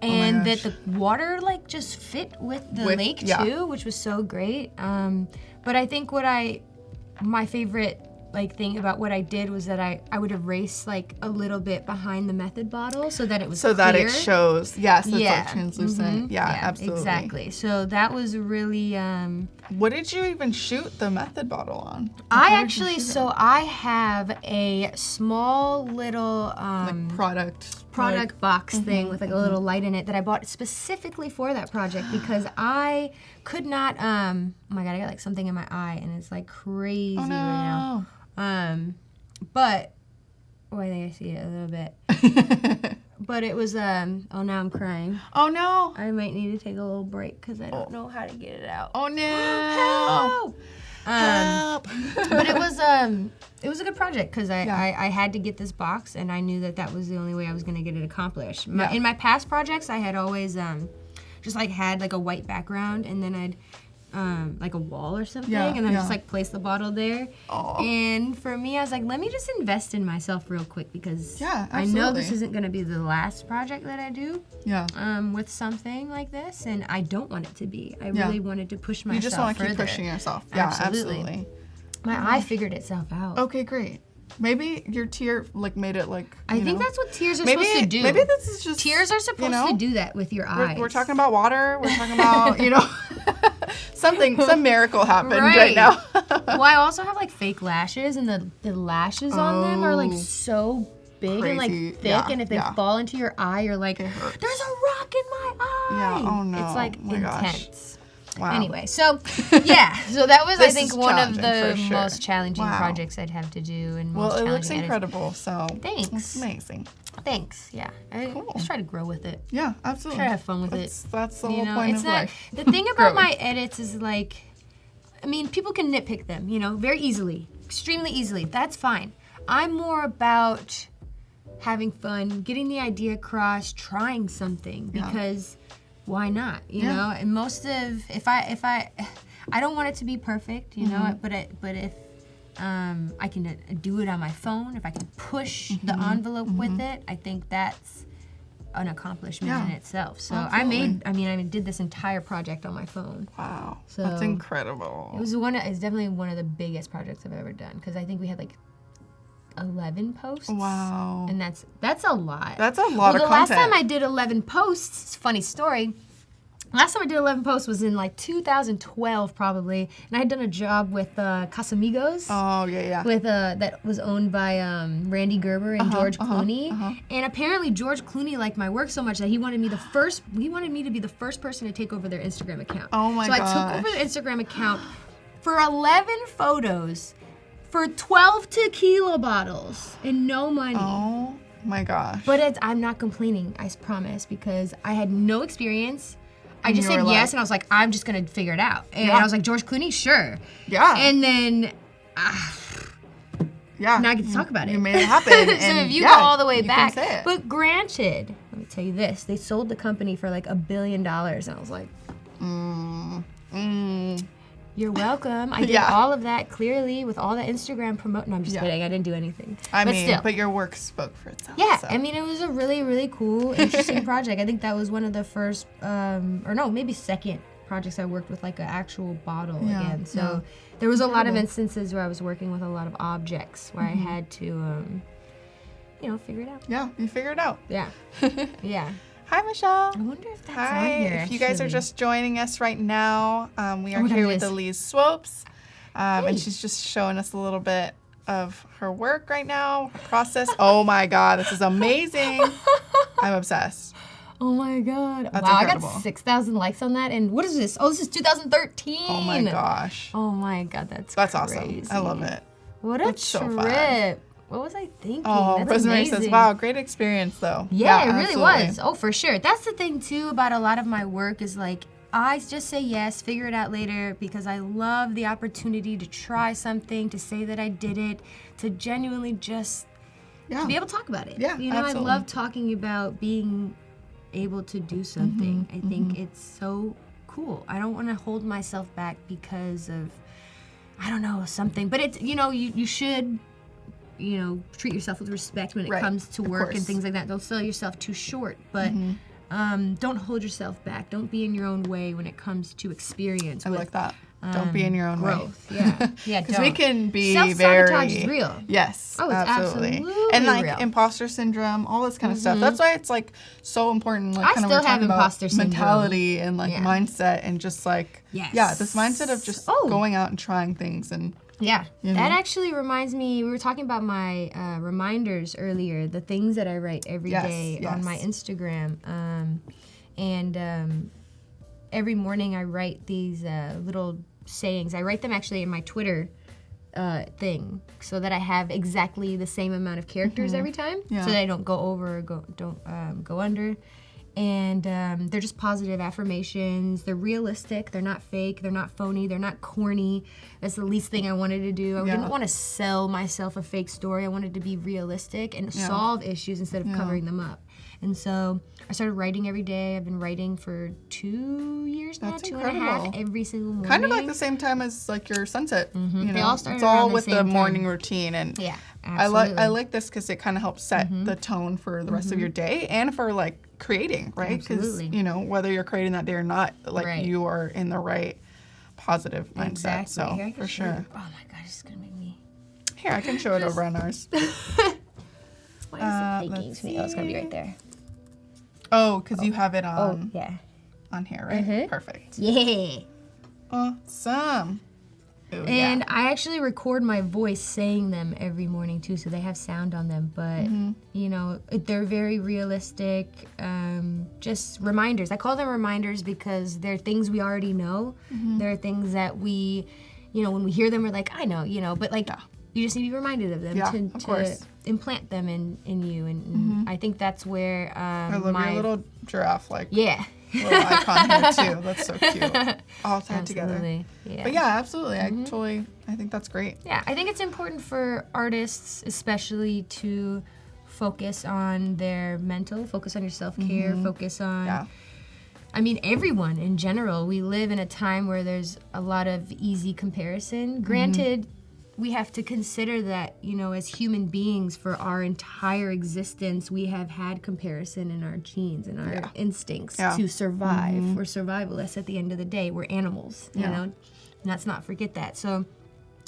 And that the water like just fit with the lake too, which was so great. But I think my favorite like thing about what I did was that I would erase like a little bit behind the Method bottle so that it was clear. That it shows. Yes, it's like translucent. Yeah, absolutely. Exactly. So that was really. What did you even shoot the Method bottle on? I have a small little like product box thing with like a little light in it that I bought specifically for that project because I could not. Oh my god, I got like something in my eye and it's like crazy right now. But I think I see it a little bit. But it was now I'm crying. Oh no! I might need to take a little break because I don't know how to get it out. Oh no! Help! But it was a good project because I had to get this box and I knew that was the only way I was going to get it accomplished. In my past projects, I had always just like had like a white background and then I'd like a wall or something and then just like place the bottle there. And for me, I was like, let me just invest in myself real quick because I know this isn't going to be the last project that I do with something like this, and I don't want it to be. I really wanted to push myself. You just want to keep further. pushing yourself. Yeah, absolutely. My eye figured itself out. Okay, great. Maybe your tear like made it like. I think that's what tears are supposed to do. Maybe this is just tears are supposed to do that with your eyes. We're talking about water. We're talking about some miracle happened right now. Well, I also have like fake lashes, and the lashes on them are like so big and like thick, and if they fall into your eye, you're like, there's a rock in my eye. Yeah. Oh no. It's like intense. Gosh. Wow. Anyway, so so that was I think one of the most challenging projects I'd have to do, and most it looks challenging incredible. So thanks. It's amazing. Thanks. Yeah, I just try to grow with it. Yeah, absolutely. Try to have fun with it. That's the whole point of life. The thing about my edits is like, I mean, people can nitpick them, very easily, extremely easily. That's fine. I'm more about having fun, getting the idea across, trying something because. Why not? You know, and most of if I don't want it to be perfect, you know, but if I can do it on my phone, if I can push the envelope with it, I think that's an accomplishment in itself. So I did this entire project on my phone. Wow, so that's incredible. It's definitely one of the biggest projects I've ever done because I think we had like 11 posts. Wow. And that's a lot. That's a lot of content. The last time I did 11 posts, funny story, Last time I did 11 posts was in like 2012 probably, and I had done a job with Casamigos. Oh yeah. With that was owned by Randy Gerber and George Clooney, and apparently George Clooney liked my work so much that he wanted me to be the first person to take over their Instagram account. Oh my gosh. So I took over the Instagram account for 11 photos for 12 tequila bottles and no money. Oh my gosh. But I'm not complaining, I promise, because I had no experience. I just said yes, and I was like, I'm just gonna figure it out. And I was like, George Clooney, sure. Yeah. And then, yeah. now I get to talk about it. You made it happen. So if you go all the way back, but granted, let me tell you this: they sold the company for like $1 billion, and I was like, You're welcome. I did all of that clearly with all the Instagram promote. No, I'm just kidding. I didn't do anything. But your work spoke for itself. Yeah, so. I mean, it was a really, really cool, interesting project. I think that was one of the first, maybe second projects I worked with like an actual bottle again. So there was a lot of instances where I was working with a lot of objects where I had to, figure it out. Yeah, you figure it out. Yeah. Yeah. Hi, Michelle. I wonder if that's Hi. on here, If you guys are just joining us right now, we are what here it with is. Elise Swopes, and she's just showing us a little bit of her work right now, her process. Oh my God, this is amazing. I'm obsessed. Oh my God. That's wow, incredible. I got 6,000 likes on that. And what is this? Oh, this is 2013. Oh my gosh. Oh my God, that's awesome. I love it. What a That's so trip. fun. What was I thinking? Oh, That's Rosemary amazing. says, wow, great experience though. Yeah, it really absolutely. was. Oh, for sure. That's the thing too about a lot of my work is like, I just say yes, figure it out later, because I love the opportunity to try something, to say that I did it, to genuinely just to be able to talk about it. Yeah, you know, absolutely. I love talking about being able to do something. I think it's so cool. I don't want to hold myself back because of, I don't know, something. But it's, you should, treat yourself with respect when it comes to work and things like that. Don't sell yourself too short, but don't hold yourself back. Don't be in your own way when it comes to experience. I like that. Don't be in your own growth. way. Yeah, Because we can be self-sabotage very is real. Yes. Oh, it's absolutely and like real. imposter syndrome, all this kind of stuff. That's why it's like so important. Like, I kind of still we're have talking about imposter syndrome. mentality and like mindset and just like this mindset of just going out and trying things and. Yeah, that actually reminds me, we were talking about my reminders earlier, the things that I write every day on my Instagram. Every morning I write these little sayings. I write them actually in my Twitter thing so that I have exactly the same amount of characters every time so that I don't go over or don't go under. And they're just positive affirmations. They're realistic. They're not fake. They're not phony. They're not corny. That's the least thing I wanted to do. I didn't want to sell myself a fake story. I wanted to be realistic and solve issues instead of covering them up. And so I started writing every day. I've been writing for 2 years now, 2.5, every single morning. Kind of like the same time as like your sunset. They all started it's all around the with same the time. morning routine, and absolutely. I like this because it kind of helps set the tone for the rest of your day and for like creating, right? Because whether you're creating that day or not, like you are in the right positive mindset. So Here, for sure. Oh my God, it's gonna make me. Here, I can show it over on ours. Why is it faking to me? Oh, it's gonna be right there. Oh, because you have it on. Yeah. On here, right? Perfect. Yeah. Awesome. Ooh, And I actually record my voice saying them every morning too, so they have sound on them. But they're very realistic, just reminders. I call them reminders because they're things we already know. They're things that we, when we hear them, we're like, I know, but like you just need to be reminded of them to implant them in you. And I think that's where I love your little giraffe, like little icon here too. That's so cute. All tied together. Yeah. But yeah, absolutely. I think that's great. Yeah, I think it's important for artists especially to focus on their mental, focus on your self-care, focus on I mean, everyone in general. We live in a time where there's a lot of easy comparison. Granted, we have to consider that, as human beings for our entire existence, we have had comparison in our genes and our instincts to survive. We're survivalists at the end of the day. We're animals, you know? And let's not forget that. So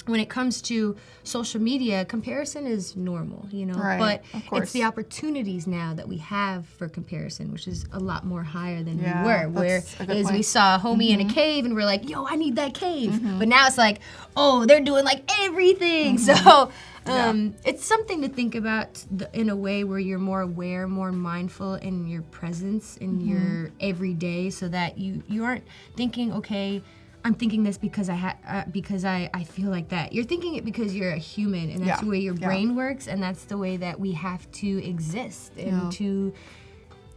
when it comes to social media, comparison is normal, you know, Right, but of course. it's the opportunities now that we have for comparison, which is a lot more higher than Yeah, we were. that's a good Whereas we point. saw a homie in a cave and we're like, yo, I need that cave. But now it's like, oh, they're doing like everything. So it's something to think about in a way where you're more aware, more mindful in your presence in your everyday, so that you aren't thinking, okay, I'm thinking this because I feel like that. You're thinking it because you're a human, and that's the way your brain works, and that's the way that we have to exist and to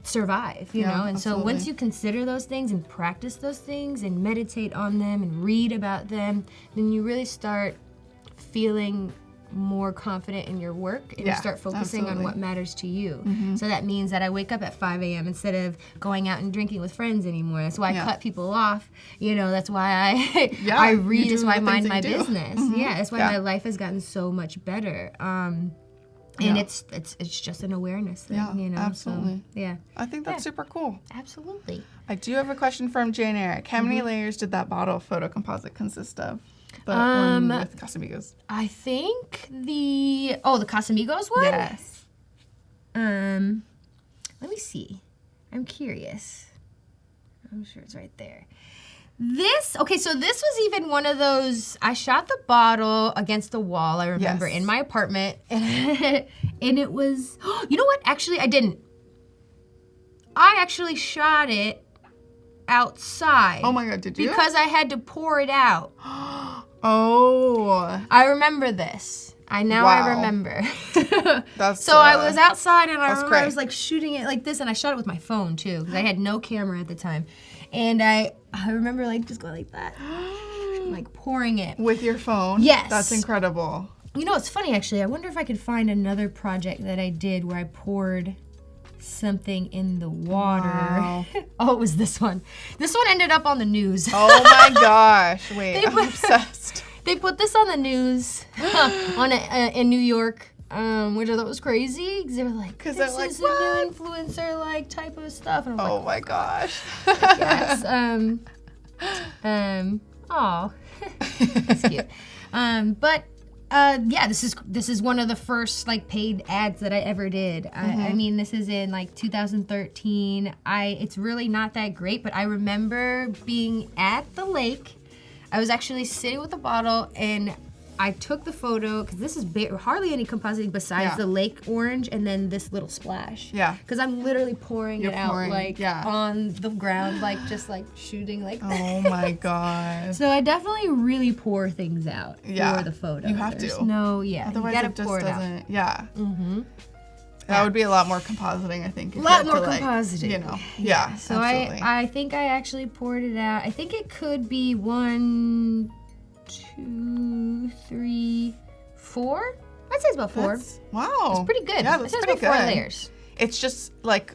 survive, you know? And so once you consider those things and practice those things and meditate on them and read about them, then you really start feeling more confident in your work, and you start focusing on what matters to you. So that means that I wake up at 5 a.m. instead of going out and drinking with friends anymore. That's why I cut people off. You know, that's why I read. That's why I mind my business. Yeah, that's why my life has gotten so much better. And it's just an awareness thing, you know. Absolutely. So, I think that's super cool. Absolutely. I do have a question from Jane Eric. How many layers did that bottle photo composite consist of? The one with Casamigos. I think the Casamigos one? Yes. Let me see. I'm curious. I'm sure it's right there. So this was even one of those, I shot the bottle against the wall, I remember, in my apartment. And it was, you know what? Actually, I didn't. I actually shot it outside. Oh my God, did you? Because I had to pour it out. Oh. I remember this. I remember. That's so I was outside, and I remember great. I was like shooting it like this, and I shot it with my phone too, because I had no camera at the time. And I remember like just going like that, like pouring it. With your phone? Yes. That's incredible. You know, it's funny actually. I wonder if I could find another project that I did where I poured something in the water. Wow. Oh, it was this one. This one ended up on the news. Oh my gosh. Wait, I'm obsessed. They put this on the news in New York, which I thought was crazy. Because they were like, this they're like, is a new influencer like type of stuff. And I'm Oh like, my gosh. yes. Oh, that's cute. This is one of the first like paid ads that I ever did. I mean, this is in like 2013. It's really not that great, but I remember being at the lake. I was actually sitting with a bottle, and I took the photo, because this is hardly any compositing besides the lake orange and then this little splash. Yeah. Because I'm literally pouring it out like on the ground, like just like shooting like that. Oh my gosh. So I definitely really pour things out for the photo. You have There's to. you Otherwise gotta it just pour it doesn't. out. Yeah. That would be a lot more compositing, I think. A lot more compositing. You know. Yeah. So absolutely. I think I actually poured it out. I think it could be 1, 2, 3, 4. I'd say it's about 4. Wow. It's pretty good. Yeah, that's it's pretty about 4 good. layers. It's just like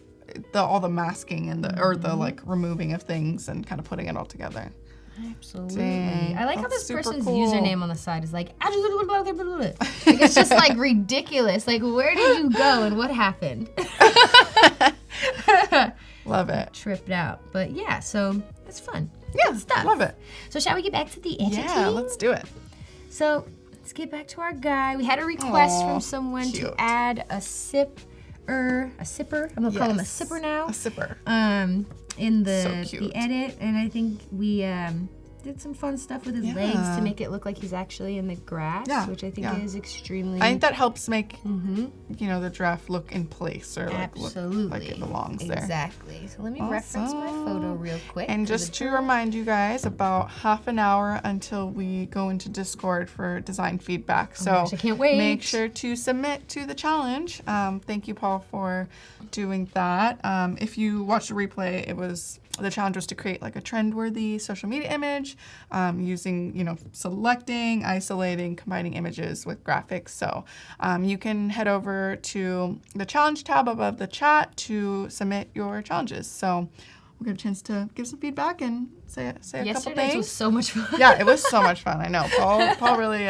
all the masking and the like removing of things and kind of putting it all together. Absolutely. Dang, I like how that's this super person's cool. username on the side is like, like it's just like ridiculous. Like, where did you go and what happened? Love it. Tripped out. But yeah, so it's fun. Yeah, Good stuff. love it. So shall we get back to the editing? Yeah, let's do it. So let's get back to our guy. We had a request Aw, from someone cute. to add a sipper. I'm gonna call him a sipper now. A sipper. In So the cute. edit, and I think we did some fun stuff with his legs to make it look like he's actually in the grass, which I think is extremely. I think that helps make you know, the giraffe look in place, or like look like it belongs there. Exactly. So let me reference my photo real quick. And just to remind you guys, about half an hour until we go into Discord for design feedback. So gosh, I can't wait. Make sure to submit to the challenge. Thank you, Paul, for doing that. If you watched the replay, the challenge was to create like a trend-worthy social media image using, you know, selecting, isolating, combining images with graphics. So you can head over to the challenge tab above the chat to submit your challenges. So we'll get a chance to give some feedback and say a couple things. Yesterday was so much fun. Yeah, it was so much fun. I know. Paul really,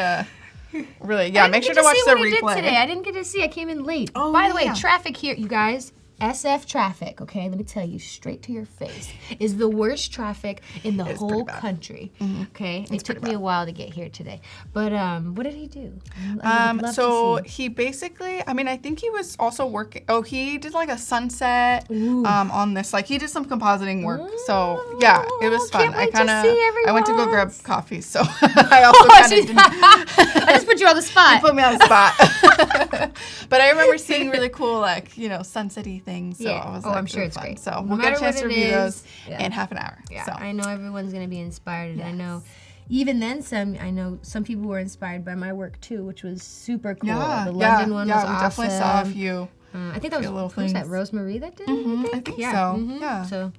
make sure to watch the replay. Did today. I didn't get to see. I came in late. Oh, By the way, yeah. traffic here, you guys. SF traffic, okay, let me tell you straight to your face, is the worst traffic in the whole country. Okay, it took me a while to get here today. But what did he do? So he basically, I mean, I think he was also working. Oh, he did like a sunset on this. Like he did some compositing work. So yeah, it was fun. I went to go grab coffee. So I also kind of didn't. I just put you on the spot. You put me on the spot. But I remember seeing really cool, like, you know, sunsetty things. So I was like, I'm sure it's fun. great. So we'll get a chance to review those in half an hour. Yeah, so. I know everyone's going to be inspired. And I know even then I know some people were inspired by my work too, which was super cool. Yeah, the London one was awesome. Yeah, we definitely saw a few. I think that was that Rosemary that did it? I think so. Yeah. So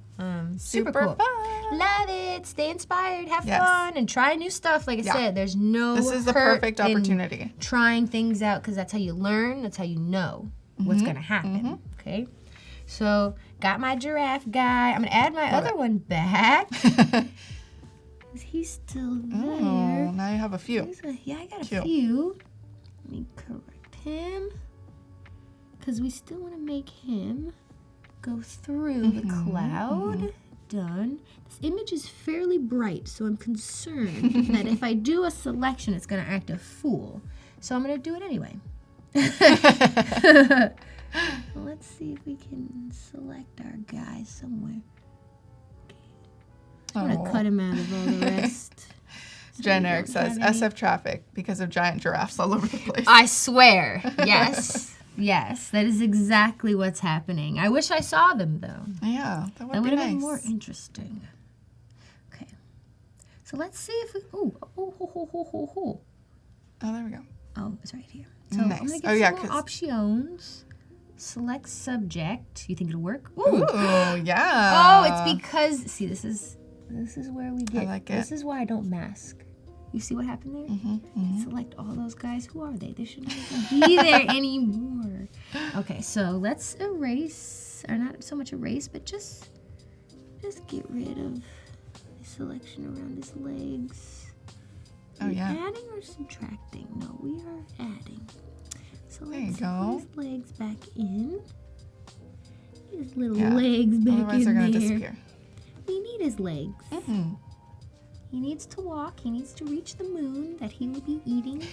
super Super cool. fun. Love it. Stay inspired. Have fun and try new stuff. Like I said, there's no This is the hurt perfect in opportunity. trying things out because that's how you learn. That's how you know what's gonna happen. Okay. So got my giraffe guy. I'm gonna add my other one back. He's still there. Oh, now you have a few. I got a few. Let me correct him. Because we still want to make him go through the cloud. Done. This image is fairly bright, so I'm concerned that if I do a selection, it's going to act a fool. So I'm going to do it anyway. Let's see if we can select our guy somewhere. I'm going to cut him out of all the rest. Generic says SF traffic because of giant giraffes all over the place. I swear. Yes. Yes, that is exactly what's happening. I wish I saw them, though. Yeah, that would have be nice. been more interesting. Okay. So let's see if we... Oh, there we go. Oh, it's right here. So nice. I'm going to get some more options. Select subject. You think it'll work? Ooh, yeah. Oh, it's because... See, this is where we get... I like it. This is why I don't mask. You see what happened there? Select all those guys. Who are they? They shouldn't even be there anymore. Okay, so let's erase, or not so much erase, but just get rid of the selection around his legs. Oh, yeah. Adding or subtracting? No, we are adding. So let's put his legs back in. His little legs back Otherwise they're going to disappear. We need his legs. He needs to walk. He needs to reach the moon that he will be eating.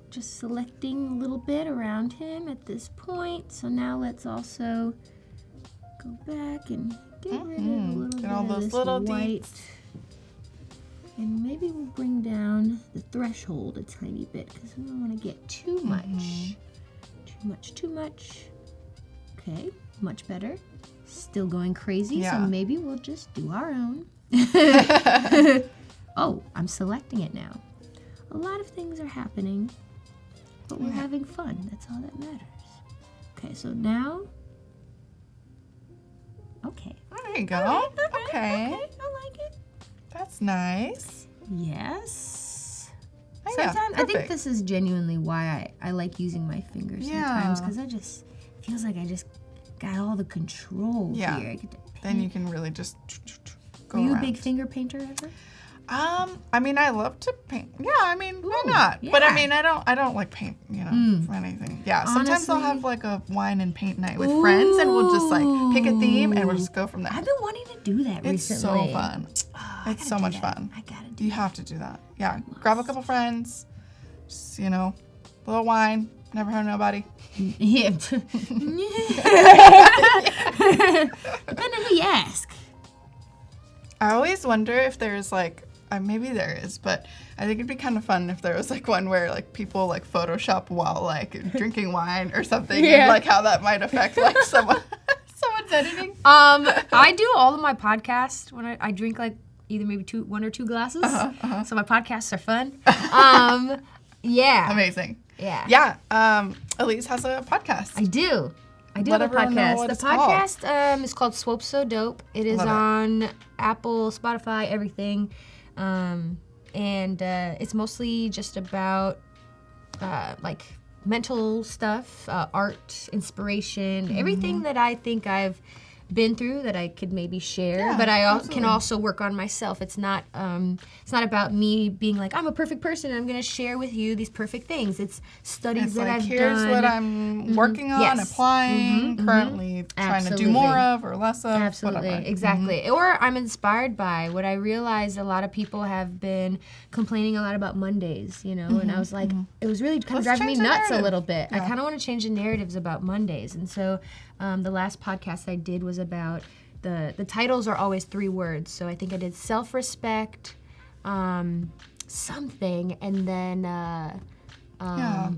Just selecting a little bit around him at this point. So now let's also go back and get rid of a little bit of this white. And maybe we'll bring down the threshold a tiny bit because we don't want to get too much. Too much. Okay, much better. Still going crazy, so maybe we'll just do our own. Oh, I'm selecting it now. A lot of things are happening, but we're having fun. That's all that matters. Okay, so now... Okay. There you go. Okay. I like it. That's nice. Yes. Oh, Sometimes I think this is genuinely why I like using my fingers sometimes, because it feels like I just got all the control here. Then you can really just go Are you around. a big finger painter ever? I mean, I love to paint. Yeah, I mean, why not? Yeah. But I mean, I don't like paint, for anything. Yeah, sometimes I'll have like a wine and paint night with friends, and we'll just like pick a theme and we'll just go from there. I've been wanting to do that recently. It's so fun. It's so much fun. I gotta do You have to do that. Yeah, grab a couple friends, just, a little wine, never hurt nobody. Yeah. Depending on who you ask. I always wonder if there's like, maybe there is, but I think it'd be kind of fun if there was like one where like people like Photoshop while like drinking wine or something, and like how that might affect like someone's editing. I do all of my podcasts when I drink like either maybe one or two glasses. So my podcasts are fun. Yeah. Amazing. Yeah. Yeah. Elise has a podcast. I do have a podcast. The podcast is called Swopes So Dope. It is on Apple, Spotify, everything. And it's mostly just about like mental stuff, art, inspiration, everything that I think I've been through that I could maybe share, Yeah, but I absolutely. can also work on myself. It's not about me being like, I'm a perfect person and I'm going to share with you these perfect things. It's studies It's that like, I've here's done. what I'm working on, Yes. applying, currently trying to do more of or less of. Absolutely, whatever. exactly. Or I'm inspired by what I realized a lot of people have been complaining a lot about Mondays, you know, and I was like, it was really kind of Let's driving me change the nuts a narrative. little bit. I Yeah. kind of want to change the narratives about Mondays. And so the last podcast I did was about the titles are always 3 words. So I think I did self-respect, something, and then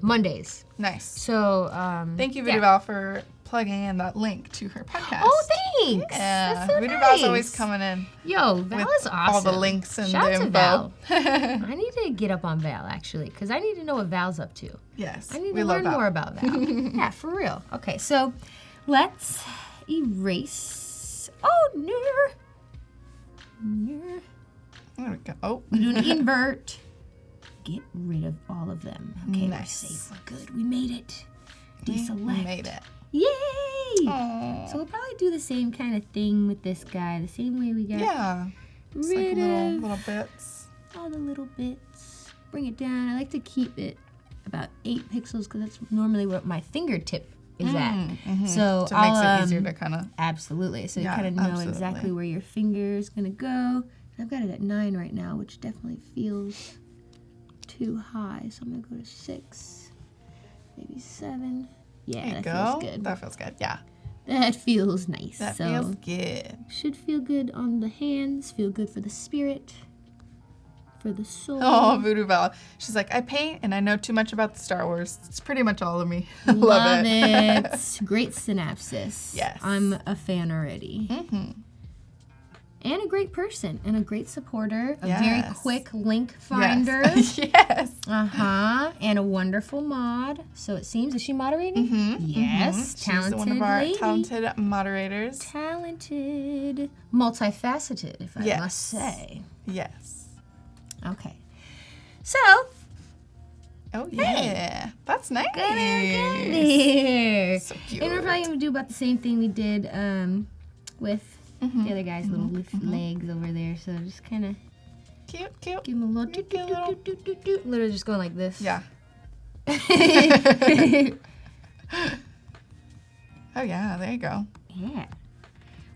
Mondays. Nice. So Thank you, yeah. Voodoo Val, for plugging in that link to her podcast. Oh, thanks. Yeah, That's so Voodoo nice. Val's always coming in. Yo, Val with is awesome. all the links and Shout the out to info. Val. I need to get up on Val, actually, because I need to know what Val's up to. Yes, I need we to love learn Val. more about Val. Yeah, for real. Okay, so let's erase. Oh, no. There we go. Oh, We do an invert. Get rid of all of them. Okay, Nice. we're safe. We're good. We made it. we Deselect. made it. Yay! Aw. So we'll probably do the same kind of thing with this guy, the same way we got Yeah, it's like rid of little bits. all the little bits. Bring it down. I like to keep it about 8 pixels because that's normally what my fingertip is at. So So it makes I'll, it easier to kind of. absolutely. So Yeah, you kind of know absolutely. exactly where your finger is gonna go. I've got it at 9 right now, which definitely feels too high. So I'm gonna go to 6, maybe 7. Yeah, There you that go. feels good. That feels good. Yeah, That feels nice. that so feels good. should feel good on the hands. Feel good for the spirit. For the soul. Oh, Voodoo Val. She's like, I paint and I know too much about the Star Wars. It's pretty much all of me. Love it. Great synopsis. Yes. I'm a fan already. And a great person and a great supporter. A very Yes. quick link finder. Yes. Yes. Uh-huh. And a wonderful mod. So it seems, is she moderating? Yes. She's Talented one of our lady. talented moderators. Talented. Multifaceted, if I Yes. must say. Yes. Okay. So, Oh, yeah. That's nice. there. So cute. And we're probably going to do about the same thing we did with the other guy's little legs over there. So just kind of Cute, cute. give him a little Make it a little- literally just going like this. Yeah. Oh, yeah. There you go. Yeah.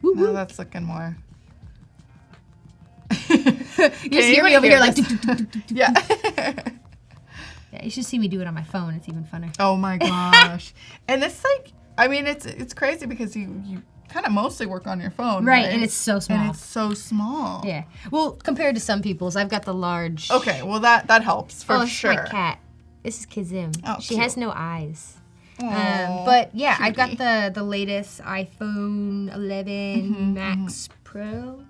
Woo, Now woo. that's looking more. You just hear me over here like. Yeah. Yeah, you should see me do it on my phone. It's even funner. Oh my gosh. And it's like, I mean, it's crazy because you kind of mostly work on your phone. Right, and it's so small. And it's so small. Yeah. Well, compared to some people's, I've got the large. Okay, well that helps for oh, sure. it's my cat. This is Kazim. Oh, she has cute. no eyes. Aw, But yeah, I've cutie. got the latest iPhone 11 Max Pro.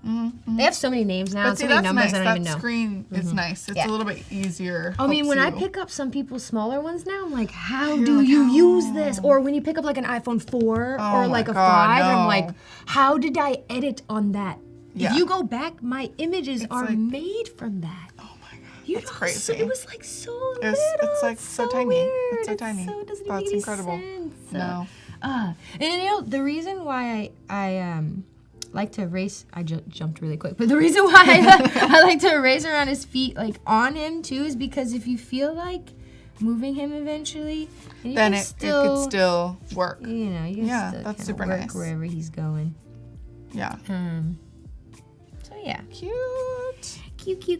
They have so many names now, But and see, so many that's numbers nice. I don't that even know. screen is nice. It's Yeah. a little bit easier. I mean, when I helps you. pick up some people's smaller ones now, I'm like, how You're do like, you how? use this? Or when you pick up like an iPhone 4 Oh or my like a God, 5, I'm no. like, how did I edit on that? Yeah. If you go back, my images are like- made from that. Oh my god, You that's know, crazy. So it was like so little. It's like so tiny. Weird. It's so tiny. So it doesn't That's make any incredible. sense. No. And you know the reason why I like to erase. I jumped really quick, but the reason why I like to erase around his feet, like on him too, is because if you feel like moving him eventually, you Then can it could still work. you know, you can Yeah, still that's kinda super work nice. wherever he's going. Yeah. So yeah, Cute.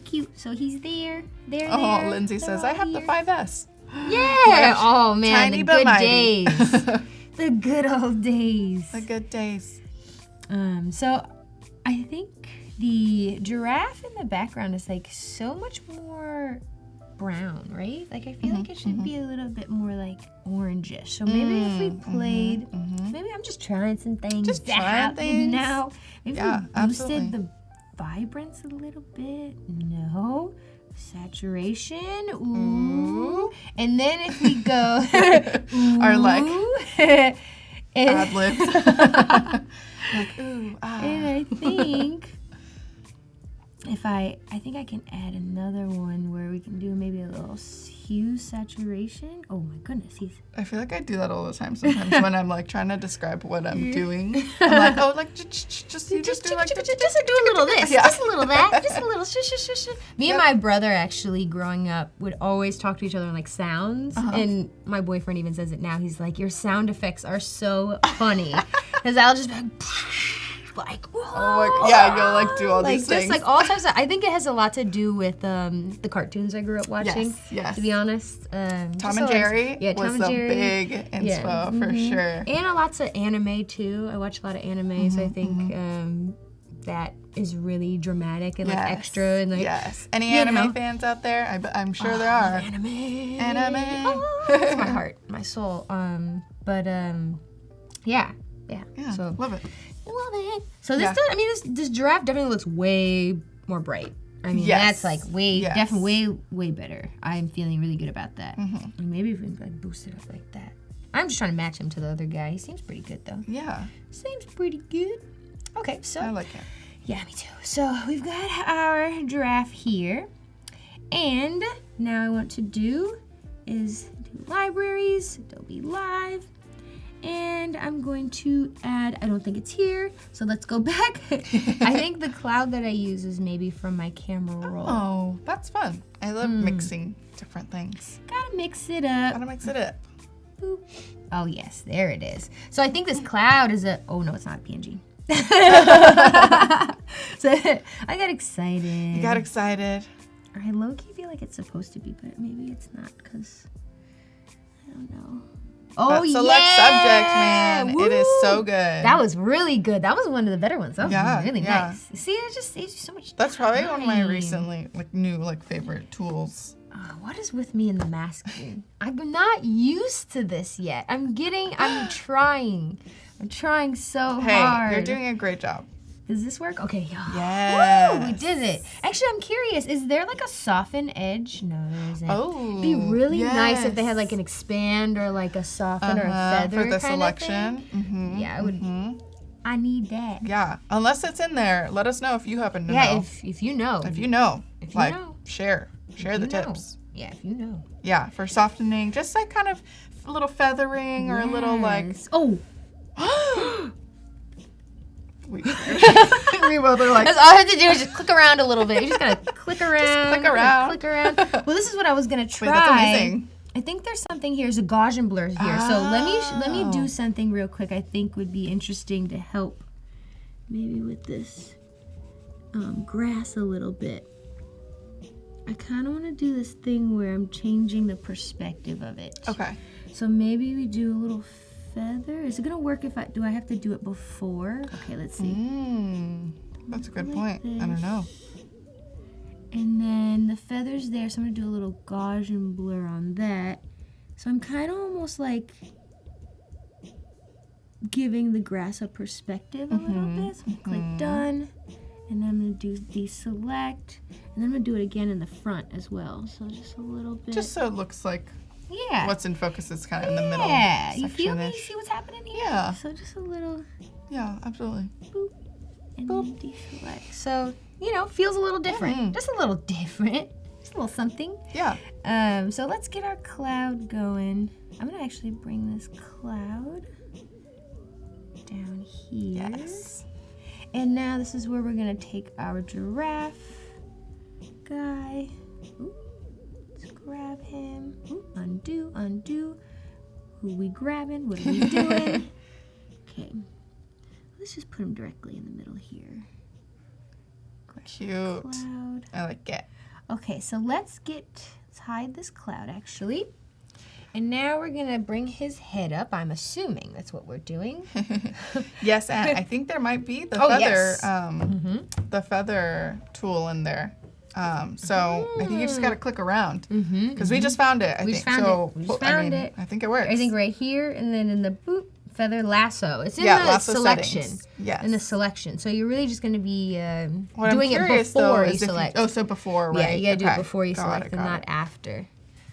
cute. So he's there. Oh, there. Lindsay They're says, I all have the here. 5S. Yeah. Oh man, Tiny the but good mighty. days. The good old days. The good days. So I think the giraffe in the background is like so much more brown, right? Like I feel like it should be a little bit more like orangish. So maybe if we played, maybe I'm just trying some things. Just trying things. now. Maybe Yeah, we boosted absolutely. the vibrance a little bit. No. Saturation. Ooh. And then if we go Our like and, ad libs. Like, ooh, ah. and I think if I think I can add another one where we can do maybe a little Hue, saturation. Oh my goodness, I feel like I do that all the time sometimes when I'm like trying to describe what I'm doing. I'm like, oh, like just do like do a little this, just a little that, just a little shush. Me and my brother actually growing up would always talk to each other in like sounds, and my boyfriend even says it now. He's like, your sound effects are so funny, because I'll just be like, whoa. Oh my, yeah, you'll like do all these things. Like all types of, I think it has a lot to do with the cartoons I grew up watching. Yes. To be honest, Tom and Jerry was a big inspo for sure. And lots of anime too. I watch a lot of anime, so I think that is really dramatic and like extra and like. Yes. Any anime fans out there? I'm sure there are. Anime. Oh, it's my heart, my soul. Yeah. So love it. Love it. So this giraffe definitely looks way more bright. I mean, that's like definitely way better. I'm feeling really good about that. And maybe if we can like boost it up like that. I'm just trying to match him to the other guy. He seems pretty good though. Yeah. Seems pretty good. Okay, so I like it. Yeah, me too. So we've got our giraffe here. And now I want to do is do libraries, Adobe Live. And I'm going to add, I don't think it's here, so let's go back. I think the cloud that I use is maybe from my camera roll. Oh, that's fun. I love mixing different things. Gotta mix it up. Boop. Oh yes, there it is. So I think this cloud is oh no, it's not a PNG. So I got excited. You got excited. I low-key feel like it's supposed to be, but maybe it's not, because I don't know. Oh, select subject, man. Woo! It is so good. That was really good. That was one of the better ones. That was really nice. See, it just saves you so much time. That's probably one of my recently new favorite tools. What is with me in the masking? I'm not used to this yet. I'm trying so hard. Hey, you're doing a great job. Does this work? Okay. Yeah. Woo, we did it. Actually, I'm curious. Is there like a soften edge? No, there isn't. Oh. It'd be really nice if they had like an expand or like a soften or a feather for the kind selection. of thing. Yeah, I would. I need that. Yeah. Unless it's in there, let us know if you happen to know. Yeah, if you know. If you know. If you know. Share the tips. Yeah, if you know. Yeah, for softening, just like kind of a little feathering or a little like. Oh. We both are like. That's all I have to do is just click around a little bit. You just gotta click around. Click around. Click around. Well, this is what I was gonna try. Wait, that's amazing. I think there's something here. There's a Gaussian blur here. So let me do something real quick. I think would be interesting to help, maybe with this grass a little bit. I kind of want to do this thing where I'm changing the perspective of it. Okay. So maybe we do a little feather. Is it gonna work if do I have to do it before? Okay, let's see. That's a good point. I don't know. And then the feather's there, so I'm gonna do a little Gaussian blur on that. So I'm kind of almost like giving the grass a perspective a little bit. So I'm gonna click done, and then I'm gonna do deselect, and then I'm gonna do it again in the front as well. So just a little bit. Just so it looks like yeah. what's in focus is kind of in the middle. Yeah, you feel me? See what's happening here? Yeah. So just a little. Yeah, absolutely. Boop. And then deselect. So, feels a little different. Just a little different. Just a little something. Yeah. So let's get our cloud going. I'm going to actually bring this cloud down here. Yes. And now this is where we're going to take our giraffe guy. Ooh, let's grab him. Ooh, undo. Who we grabbing? What are we doing? Okay. Let's just put him directly in the middle here. Cute. Cloud. I like it. Okay, so let's hide this cloud actually. And now we're gonna bring his head up. I'm assuming that's what we're doing. Yes, and I think there might be the the feather tool in there. So I think you just gotta click around because we just found it. I think it. I think it works. I think right here and then in the feather lasso. It's in the selection. Settings. Yes. In the selection. So you're really just going to be doing it before you select. So before, right? Yeah, you got to do it before you select and not after.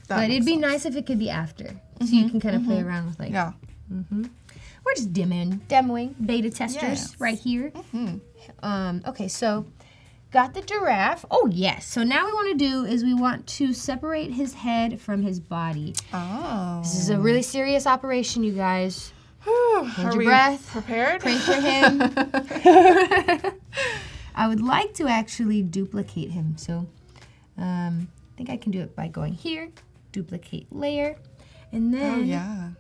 But it'd be nice if it could be after. So you can kind of play around with Yeah. We're just demoing beta testers right here. Okay, so got the giraffe. Oh, yes. So now we want to do is we want to separate his head from his body. Oh. This is a really serious operation, you guys. Hold your breath. Prepared? Pray for him. I would like to actually duplicate him. So I think I can do it by going here, duplicate layer, and then I'm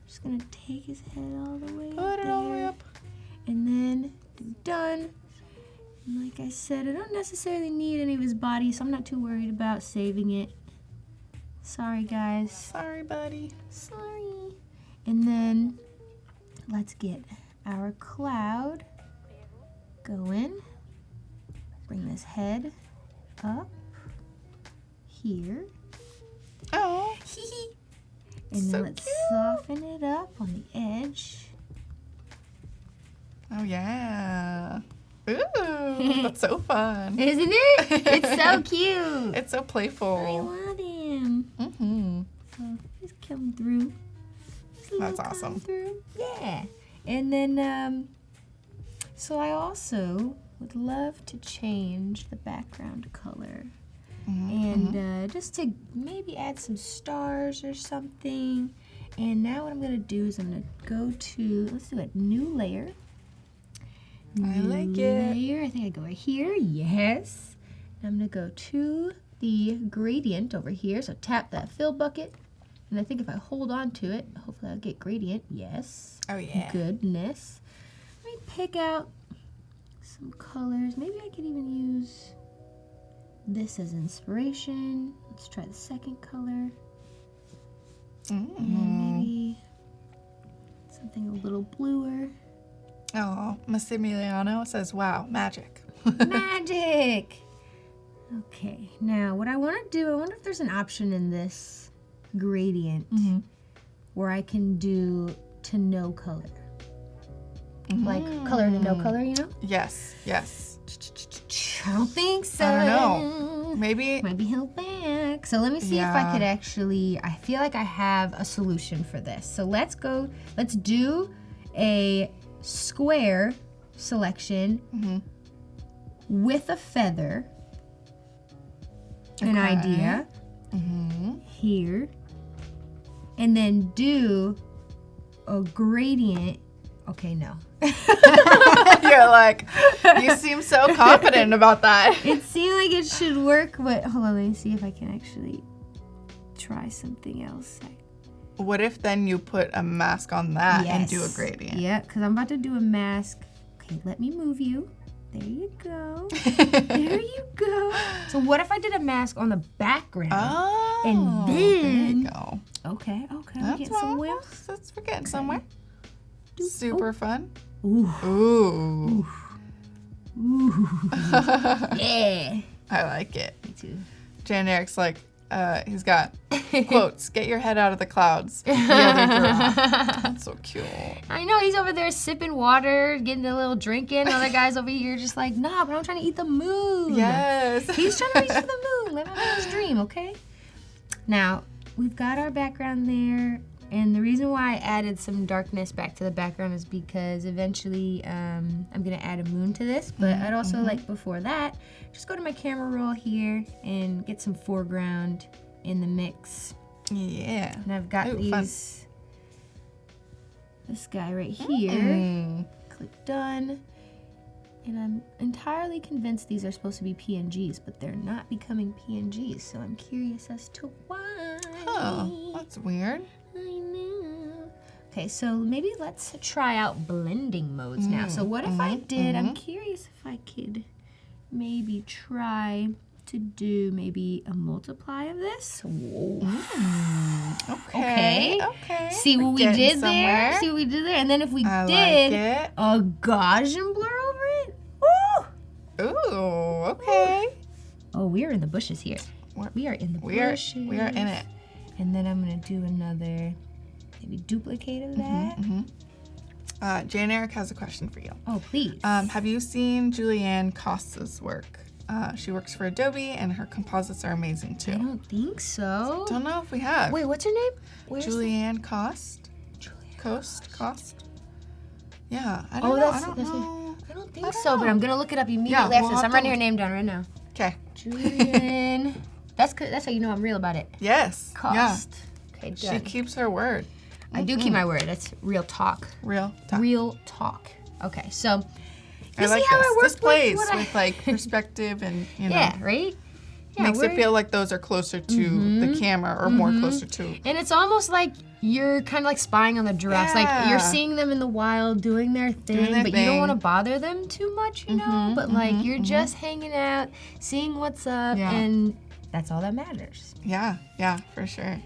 just going to take his head all the way Put it all the way up. And then do done. And like I said, I don't necessarily need any of his body, so I'm not too worried about saving it. Sorry, guys. Sorry, buddy. Sorry. And then let's get our cloud going. Bring this head up here. Oh. And then So let's cute. soften it up on the edge. Oh, yeah. Ooh, that's so fun. Isn't it? It's so cute. It's so I playful. love him. Mm-hmm. So he's coming through. That's awesome. Through. Yeah. And then, so I also would love to change the background color. And just to maybe add some stars or something. And now what I'm going to do is I'm going to go to, let's do a new layer. I like it. Layer. I think I go right here. Yes. I'm going to go to the gradient over here. So tap that fill bucket. And I think if I hold on to it, hopefully I'll get gradient. Yes. Oh, yeah. Goodness. Let me pick out some colors. Maybe I could even use this as inspiration. Let's try the second color. And maybe something a little bluer. Oh, Massimiliano says, wow, magic. Magic! Okay, now what I want to do, I wonder if there's an option in this gradient where I can do to no color. Like color to no color, you know? Yes, yes. I don't think so. I don't know. Maybe. Might be held back. So let me see if I could actually, I feel like I have a solution for this. So let's do a square selection with a feather. An idea here. And then do a gradient. Okay, no. You're like, you seem so confident about that. It seemed like it should work, but hold on, let me see if I can actually try something else. What if then you put a mask on that and do a gradient? Yeah, because I'm about to do a mask. Okay, let me move you. There you go. There you go. So what if I did a mask on the background? Oh, and then there you go. Okay, I'm That's getting somewhere. We're getting somewhere. Super fun. Ooh. Ooh. Ooh. Yeah. I like it. Me too. Jan Eric's like, he's got quotes, get your head out of the clouds. The other giraffe. That's so cute. I know, he's over there sipping water, getting a little drink in. Other guy's over here just like, nah, but I'm trying to eat the moon. Yes. He's trying to reach for the moon. Let him have his dream, okay? Now, we've got our background there. And the reason why I added some darkness back to the background is because eventually I'm going to add a moon to this. But I'd also like before that, just go to my camera roll here and get some foreground in the mix. Yeah. And I've got this guy right here. Click done. And I'm entirely convinced these are supposed to be PNGs, but they're not becoming PNGs. So I'm curious as to why. Oh, that's weird. I know. Okay, so maybe let's try out blending modes now. So what if I did, I'm curious if I could maybe try to do maybe a multiply of this. Whoa. Okay. See what we did there? See what we did there? And then if we did a Gaussian blur over it? Ooh, okay. Oh, we're in the bushes here. We are in the bushes. We are in it. And then I'm going to do another, maybe duplicate of that. Jane Eric has a question for you. Oh, please. Have you seen Julianne Cost's work? She works for Adobe, and her composites are amazing, too. I don't think so. Don't know if we have. Wait, what's her name? Julianne Cost? Cost? Yeah, I don't know. I don't don't think so, but I'm gonna look it up immediately after this. I'm writing her name down right now. Okay. Julian. That's how you know I'm real about it. Yes. Cost. Yeah. Okay, done. She keeps her word. I do keep my word. That's real talk. Real talk. Real talk. Okay, so I like this plays with like perspective and Yeah, right? Yeah, makes it feel like those are closer to the camera or more closer to. And it's almost like you're kind of like spying on the giraffes. Like you're seeing them in the wild doing their thing, but you don't want to bother them too much, you know? But like you're just hanging out, seeing what's up, and that's all that matters. Yeah, for sure.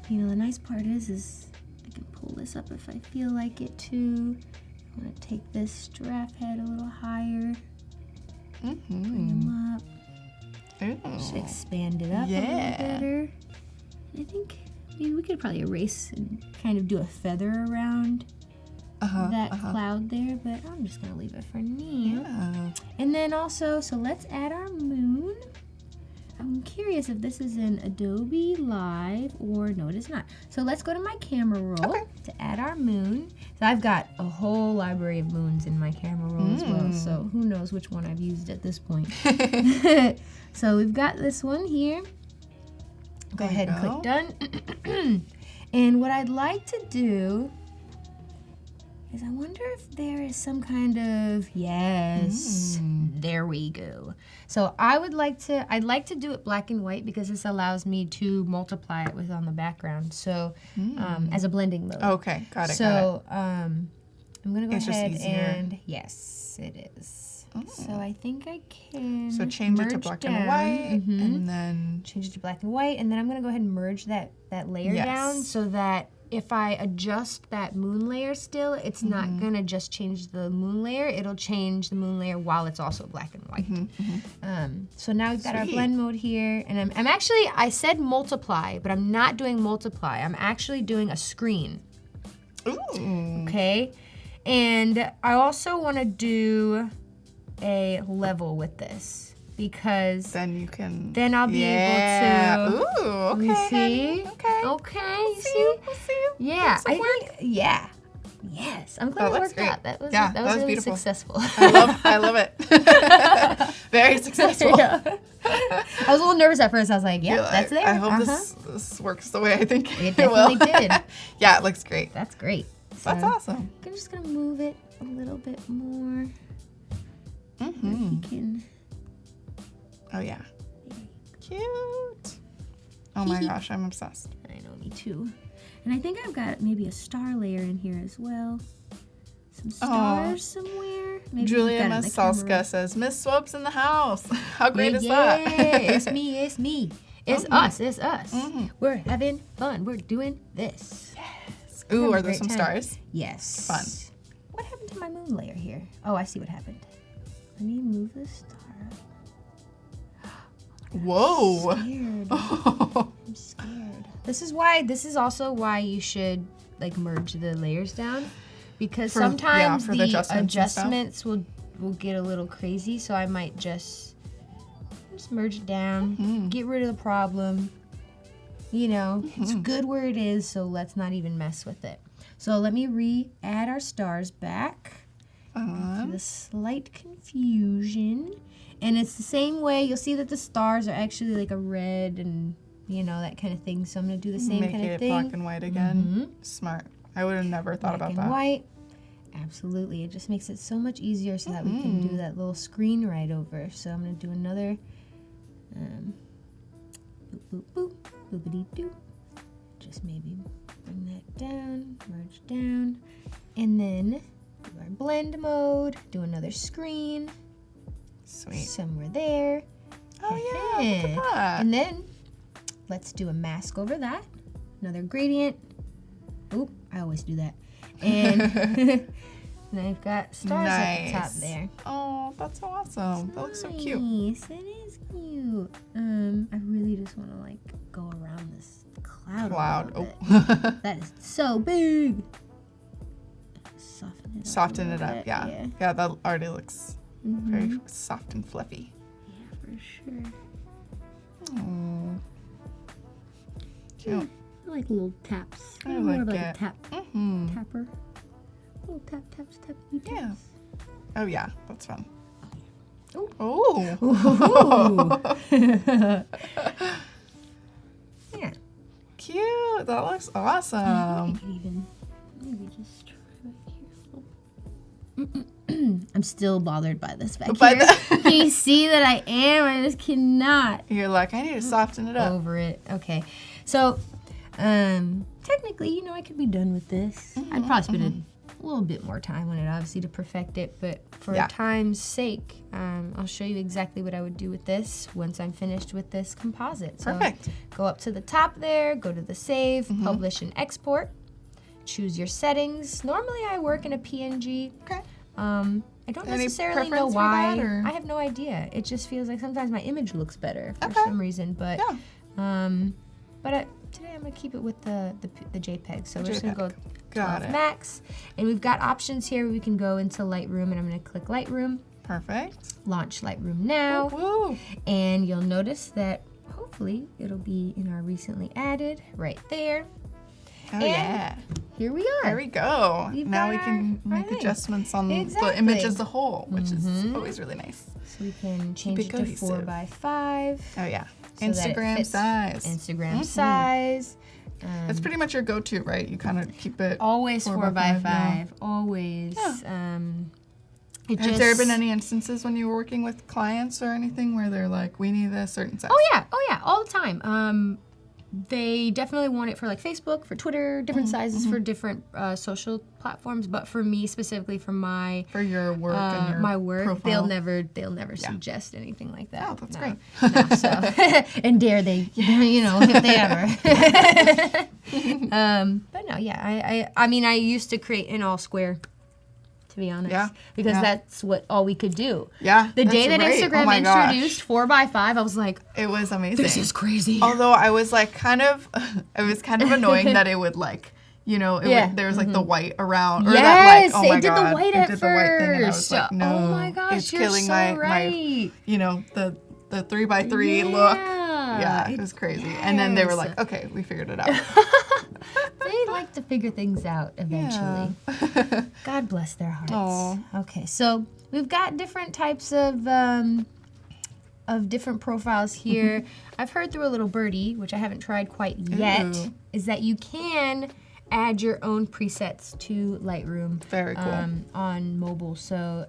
You know, the nice part is I can pull this up if I feel like it too. I'm gonna take this giraffe head a little higher. Bring him up. Just expand it up a little better. I think we could probably erase and kind of do a feather around that cloud there, but I'm just gonna leave it for now. Yeah. And then also, so let's add our moon. I'm curious if this is in Adobe Live or no, it is not. So let's go to my camera roll to add our moon. So I've got a whole library of moons in my camera roll as well. So who knows which one I've used at this point. So we've got this one here. Go ahead and click done. And what I'd like to do is I wonder if there is some kind of, there we go. So I'd like to do it black and white because this allows me to multiply it with on the background. So as a blending mode. Okay, got it. So I'm gonna go ahead and yes, it is. So I think I can. So change it to black and white, and then change it to black and white, and then I'm gonna go ahead and merge that layer down so that if I adjust that moon layer still, it's not gonna just change the moon layer. It'll change the moon layer while it's also black and white. So now we've got our blend mode here, and I'm actually, I said multiply, but I'm not doing multiply. I'm actually doing a screen. Ooh. Okay, and I also want to do a level with this because then I'll be able to. Ooh, okay. You see? Okay. You see? We'll see. Yeah, I think. Yeah. Yes, I'm glad it worked out. That was really beautiful. Successful. I love it. Very successful. Yeah. I was a little nervous at first. I was like, that's there. I hope this works the way I think it definitely did. Yeah, it looks great. That's great. So that's awesome. I'm just gonna move it a little bit more. We can. Oh yeah. Cute. Oh my gosh, I'm obsessed. I know, me too. And I think I've got maybe a star layer in here as well. Some stars somewhere. Maybe Julia Masalska says, Miss Swopes in the house. How great is that? It's me. It's us. We're having fun. We're doing this. Yes. Ooh, are there some stars? Yes. Fun. What happened to my moon layer here? Oh, I see what happened. Let me move the star. Whoa. I'm scared. This is also why you should like merge the layers down because sometimes the adjustments will get a little crazy. So I might just merge it down, get rid of the problem. You know, it's good where it is, so let's not even mess with it. So let me re-add our stars back. The slight confusion. And it's the same way. You'll see that the stars are actually like a red and, you know, that kind of thing. So I'm going to do the same kind of thing. Make it black and white again. Smart. I would have never thought about that. Black and white. Absolutely. It just makes it so much easier so that we can do that little screen right over. So I'm going to do another boop, boop, boop, boopity-doo. Just maybe bring that down, merge down, and then do our blend mode, do another screen. Sweet. Somewhere there. Oh yeah, look at that. And then let's do a mask over that. Another gradient. Oop, I always do that. And then I've got stars at the top there. Oh, that's so awesome. That looks so cute. Nice, it is cute. I really just want to like go around this cloud. A little bit. That is so big. Soften it up. Yeah, that already looks very soft and fluffy. Yeah, for sure. Oh, cute. I like little taps. I more like of it. Like a tapper. Little taps. Yeah. Oh, yeah. That's fun. Ooh. Oh. Yeah. Cute. That looks awesome. I could even maybe just try right here. I'm still bothered by this back here. Can you see that I am? I just cannot. You're like, I need to soften it up. Over it. Okay. So, technically, I could be done with this. I'd probably spend a little bit more time on it, obviously, to perfect it. But for time's sake, I'll show you exactly what I would do with this once I'm finished with this composite. So Perfect. Go up to the top there, go to the save, publish and export. Choose your settings. Normally, I work in a PNG. Okay. I don't necessarily know why. I have no idea. It just feels like sometimes my image looks better for some reason. But today I'm gonna keep it with the JPEG. So we're just gonna go 12 max, and we've got options here. We can go into Lightroom, and I'm gonna click Lightroom. Perfect. Launch Lightroom now. Woo. And you'll notice that hopefully it'll be in our recently added right there. Oh, yeah. Here we are. There we go. Now we can make adjustments on the image as a whole, which is always really nice. So we can change it to 4:5. Oh, yeah. So Instagram size. Instagram size. That's pretty much your go-to, right? You kind of keep it always 4:5. Yeah. Always. Yeah. Has there been any instances when you were working with clients or anything where they're like, we need a certain size? Oh yeah, all the time. They definitely want it for like Facebook, for Twitter, different sizes for different social platforms. But for me specifically, for your work and your my work, profile. they'll never suggest anything like that. Oh, that's great. No, so and dare they, if they ever. But no, yeah, I mean, I used to create in all square, to be honest, because that's all we could do. Yeah, the day that Instagram introduced 4:5, I was like, it was amazing. This is crazy. Although I was like kind of annoying that it would like, there was like the white around. Or that, like, oh my it did God, the white at first. The white thing, and I was like, no, oh my gosh, it's you're killing so my the 3x3 look. Yeah, it was crazy. Yes. And then they were like, okay, we figured it out. They like to figure things out eventually. Yeah. God bless their hearts. Aww. Okay, so we've got different types of different profiles here. I've heard through a little birdie, which I haven't tried quite yet, is that you can add your own presets to Lightroom. Very cool. On mobile. So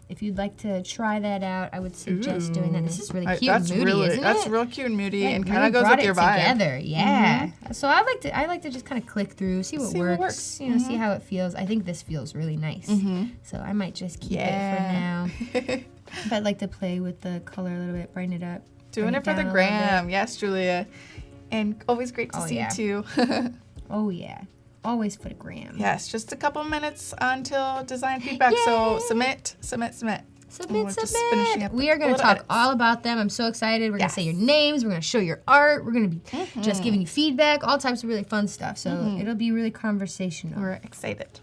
if you'd like to try that out, I would suggest doing that. This is really cute and moody, isn't it? That's real cute and moody, and kind of goes with your vibe. Together. Yeah. So I like to just kind of click through, see what works. See how it feels. I think this feels really nice. So I might just keep it for now. But I'd like to play with the color a little bit, brighten it up. Doing it for the gram. Yes, Julia. And always great to see you too. Oh, yeah. Always for the gram. Yes, just a couple minutes until design feedback. Yay! So submit. We are going to talk all about them. I'm so excited. We're going to say your names. We're going to show your art. We're going to be just giving you feedback, all types of really fun stuff. So it'll be really conversational. We're excited.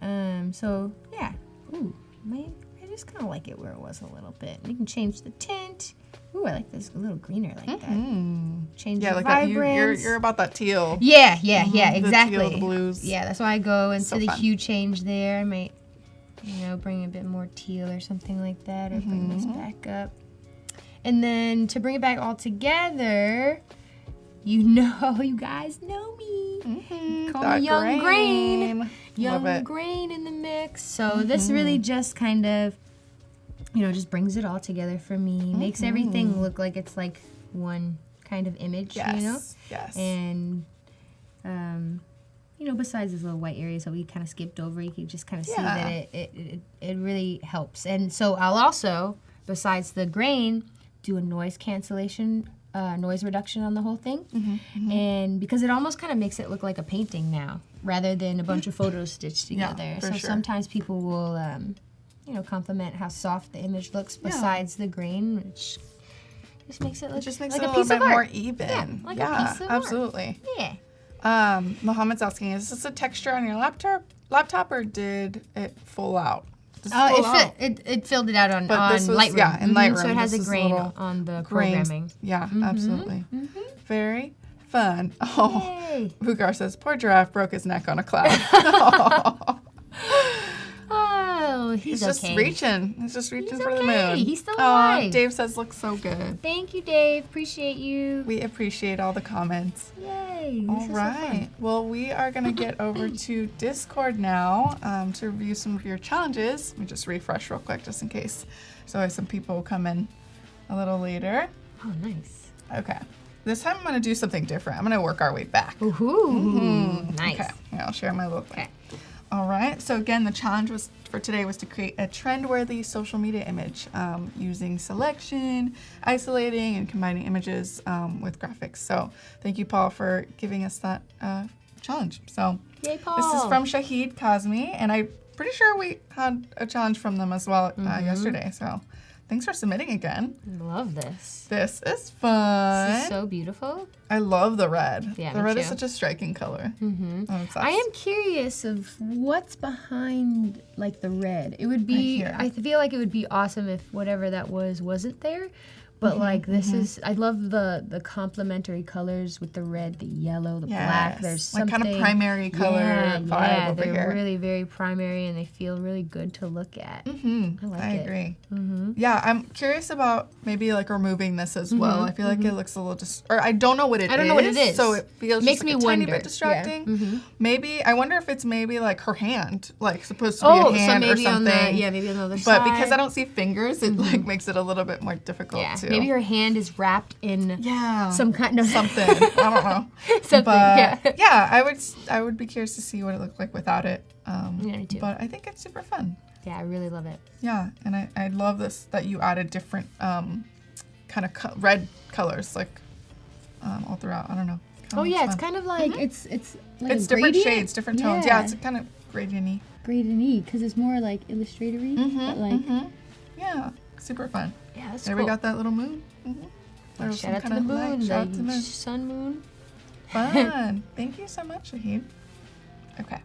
So, yeah. Ooh, I just kind of like it where it was a little bit. You can change the tint. Ooh, I like this a little greener like that. Change the vibrance. You're about that teal. Yeah, exactly. The teal, the blues. Yeah, that's why I go into the hue change there. I might, bring a bit more teal or something like that, or bring this back up. And then to bring it back all together, you guys know me. Call me Young Grain. Young Grain in the mix. So this really just kind of, just brings it all together for me. Makes everything look like it's like one kind of image, Yes. And, besides these little white areas that we kind of skipped over, you can just kind of see that it really helps. And so I'll also, besides the grain, do a noise cancellation, noise reduction on the whole thing. And because it almost kind of makes it look like a painting now, rather than a bunch of photos stitched together. So sometimes people will... compliment how soft the image looks besides the grain, which just makes it look like it a piece little bit of art. more even. A piece of absolutely. art. Yeah. Mohammed's asking, is this a texture on your laptop or did it full out? It filled it out on Lightroom. Yeah, in Lightroom. So it has a grain on the programming. Yeah, absolutely. Very fun. Oh, Vugar says, poor giraffe broke his neck on a cloud. Oh, he He's just reaching. He's just reaching for the moon. He's still alive. Dave says looks so good. Thank you, Dave. Appreciate you. We appreciate all the comments. Yay. All right. Well, we are going to get over to Discord now to review some of your challenges. Let me just refresh real quick just in case. So some people come in a little later. Oh, nice. Okay. This time I'm going to do something different. I'm going to work our way back. Ooh. Nice. Okay. I'll share my little thing. All right. So again, the challenge for today was to create a trend-worthy social media image using selection, isolating, and combining images with graphics. So thank you, Paul, for giving us that challenge. So yay, Paul. This is from Shahid Kazmi, and I'm pretty sure we had a challenge from them as well yesterday. So thanks for submitting again. Love this. This is fun. This is so beautiful. I love the red. Yeah, the red is such a striking color. I am curious of what's behind like the red. It would be, I feel like it would be awesome if whatever that wasn't there. But like this is, I love the complementary colors with the red, the yellow, the black. There's something like kind of primary color vibe over here. They're really very primary and they feel really good to look at. I agree. Yeah, I'm curious about maybe like removing this as well. I feel like it looks a little or I don't know what it is. I don't know what it is. So it feels makes just me like a wonder. tiny bit distracting. Maybe I wonder if it's maybe like her hand, like supposed to be a hand or something. Maybe on the other side. But because I don't see fingers, it like makes it a little bit more difficult too. Maybe her hand is wrapped in some kind of something. I don't know. Something. But I would be curious to see what it looked like without it. Me too. But I think it's super fun. Yeah, I really love it. Yeah, and I love this that you added different kind of red colors like all throughout. I don't know. It's kind of like it's like it's different shades, different tones. Yeah, it's kind of gradient-y. Gradient-y because it's more like illustratory, but like yeah, super fun. Yeah, that's there cool. we got that little moon. Shout out to the moon, the sun moon. Fun. Thank you so much, Shahid. Okay.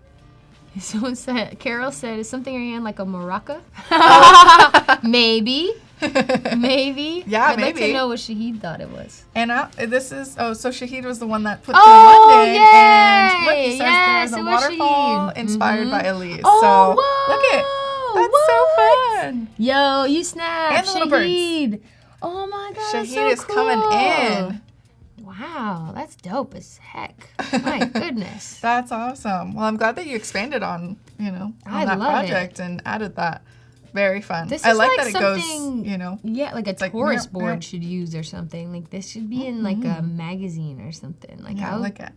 Someone said, Carol said, is something in your hand like a maraca? Maybe. Maybe. Yeah, I'd maybe. like to know what Shahid thought it was. And this is, so Shahid was the one that put the London. Yay! And look, he says there's a waterfall Shahid. inspired by Elise. Oh, so whoa! look it. That's so fun. Yo, you snapped. And the little Shahid. birds. Oh my God, Shahid so is cool. coming in. Wow, that's dope as heck. My goodness. That's awesome. Well, I'm glad that you expanded on, on that project and added that. Very fun. This I is like like that it something, goes, Yeah, like a tourist board should use or something. Like this should be in like a magazine or something. Like I like it.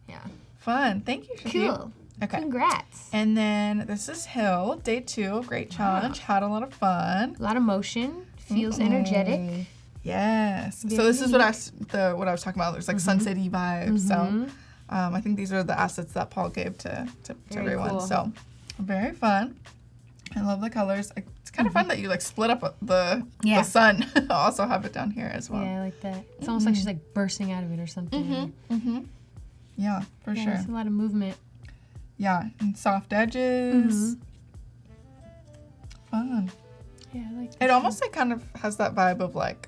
Yeah. Fun. Thank you, Shahid. Cool. Okay. Congrats. And then this is Hill, day 2. Great challenge. Had a lot of fun. A lot of motion. Feels energetic. Yes. So this is what I was talking about. There's like sunsetty vibes. So I think these are the assets that Paul gave to everyone. Cool. So very fun. I love the colors. It's kind of fun that you like split up the sun. I'll also have it down here as well. Yeah, I like that. It's almost like she's like bursting out of it or something. Yeah, for sure. It's a lot of movement. Yeah, and soft edges. Fun. Yeah, I like it. Almost like kind of has that vibe of like,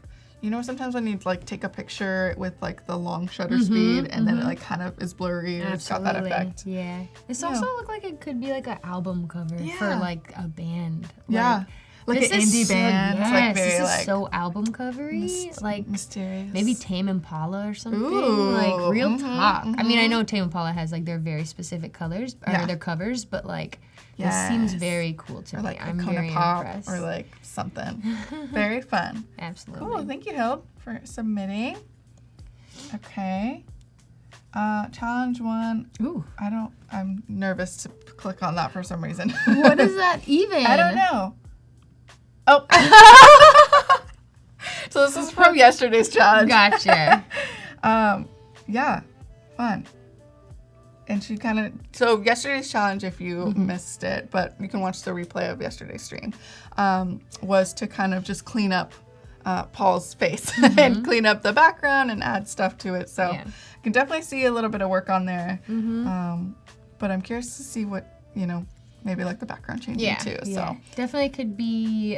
sometimes when you like take a picture with like the long shutter speed and then it like kind of is blurry and it's got that effect. Yeah. This also look like it could be like an album cover for like a band. Yeah. Like an indie band. Yes, it's like very this is like so album covery. Like mysterious. Maybe Tame Impala or something. Ooh, like real talk. I mean, I know Tame Impala has like their very specific colors or their covers, but like this seems very cool to me. Like I'm very impressed. Or like something. Very fun. Absolutely. Cool. Thank you, Hild, for submitting. Okay. Challenge 1. Ooh. I'm nervous to click on that for some reason. What is that even? I don't know. Oh. So this is from yesterday's challenge. Gotcha. Yeah. Fun. And she so yesterday's challenge, if you missed it, but you can watch the replay of yesterday's stream, was to kind of just clean up Paul's face and clean up the background and add stuff to it. So you can definitely see a little bit of work on there. But I'm curious to see what, maybe like the background changing too. So definitely could be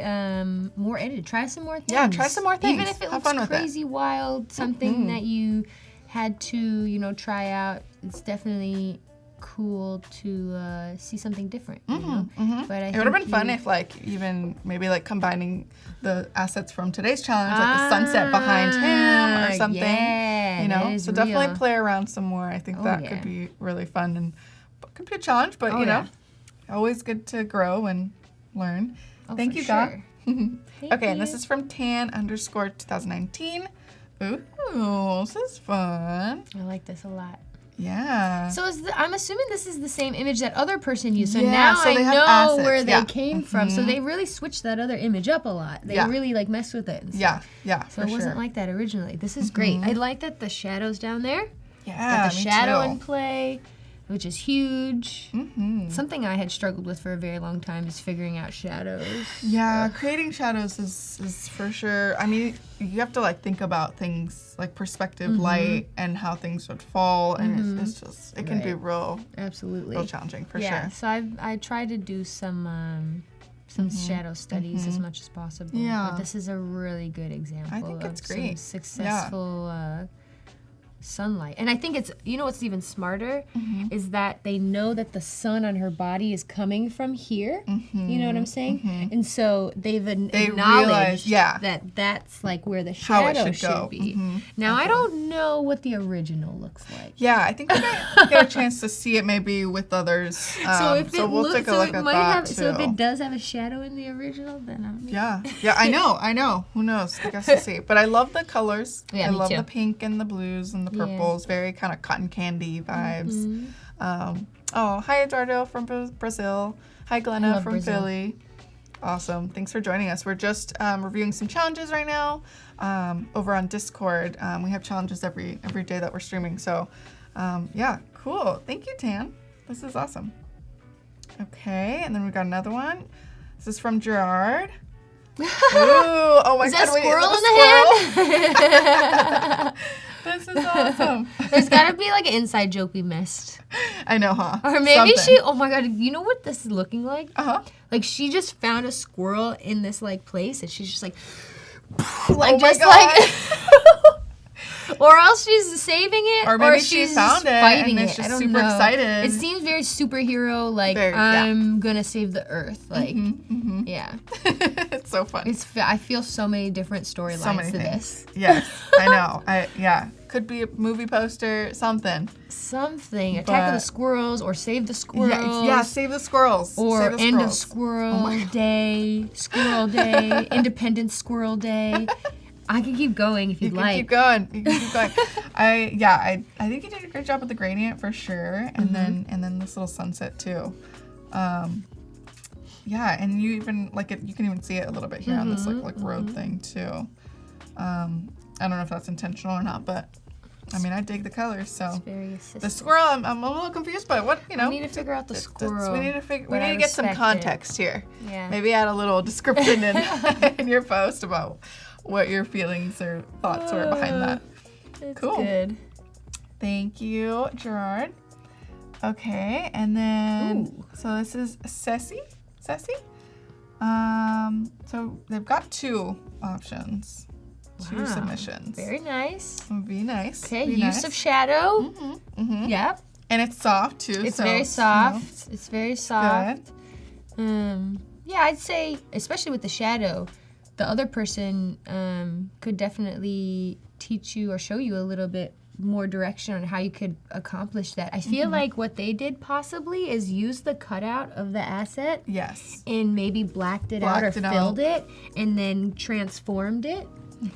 more edited. Try some more things. Yeah, try some more things. Even if it looks crazy wild, something that you had to, try out, it's definitely cool to see something different. But I It would have been fun if like even maybe like combining the assets from today's challenge, like the sunset behind him or something. Yeah, you know, so real. definitely play around some more. I think that could be really fun and could be a challenge, but you know, always good to grow and learn. Thank you, Ga. Okay, and this is from tan_2019. Ooh, this is fun. I like this a lot. Yeah. So I'm assuming this is the same image that other person used. So Yeah, now so they I have know assets, where they came from. So they really switched that other image up a lot. They really like messed with it. And stuff. Yeah, So it wasn't like that originally. This is great. I like that the shadow's down there. Yeah, Got the shadow in play, which is huge. Something I had struggled with for a very long time is figuring out shadows. Yeah, creating shadows is for sure. I mean, you have to like think about things like perspective, light, and how things would fall, and it's just it can be real challenging for sure. So I try to do some shadow studies as much as possible. Yeah, but this is a really good example. I think it's great. Some successful. Sunlight. And I think it's, you know what's even smarter is that they know that the sun on her body is coming from here. You know what I'm saying? And so they've acknowledged that that's like where the shadow should be. Now, I don't know what the original looks like. Yeah, I think we might get a chance to see it maybe with others. So we'll take a look at that too. So if it does have a shadow in the original, then I'm... Yeah, I know. Who knows? I guess to see. But I love the colors. Yeah, I love too. the pink and the blues and the purples, very kind of cotton candy vibes. Hi Eduardo from Brazil. Hi Glenna from Brazil. Philly. Awesome. Thanks for joining us. We're just reviewing some challenges right now over on Discord. We have challenges every day that we're streaming. So yeah, cool. Thank you, Tan. This is awesome. Okay, and then we got another one. This is from Gerard. Ooh, oh my God! Is that squirrel in the hand? This is awesome. There's gotta be like an inside joke we missed. I know, huh? Or maybe oh my God, you know what this is looking like? Like she just found a squirrel in this like place and she's just like or else she's saving it, or maybe she's she found it fighting and it. just super excited. It seems very superhero, like I'm gonna save the earth. Like, yeah. It's so fun. I feel so many different storylines to this. Yes, I know. Could be a movie poster, something. Attack of the Squirrels, or Save the Squirrels. Yeah, Save the Squirrels. Or End of Squirrel Day, Squirrel Day, Independence Squirrel Day. I can keep going if you'd like. You can keep going. I think you did a great job with the gradient for sure, and then this little sunset too. Yeah, and you even you can even see it a little bit here on this like road thing too. I don't know if that's intentional or not, but I mean I dig the colors. So it's very assistant. The squirrel, I'm a little confused by what We need to figure out the squirrel. We need to get some context here. Yeah. Maybe add a little description in your post about what your feelings or thoughts were behind that. It's cool. Good. Thank you, Gerard. Okay, and then so this is Ceci. So they've got two options, two submissions. Very nice. Be nice. Okay, use of shadow. Yep. And it's soft too. It's very soft. It's very soft. Good. Yeah, I'd say, especially with the shadow, the other person could definitely teach you or show you a little bit more direction on how you could accomplish that. I feel like what they did possibly is use the cutout of the asset. Yes. And maybe blacked it out or filled it and then transformed it.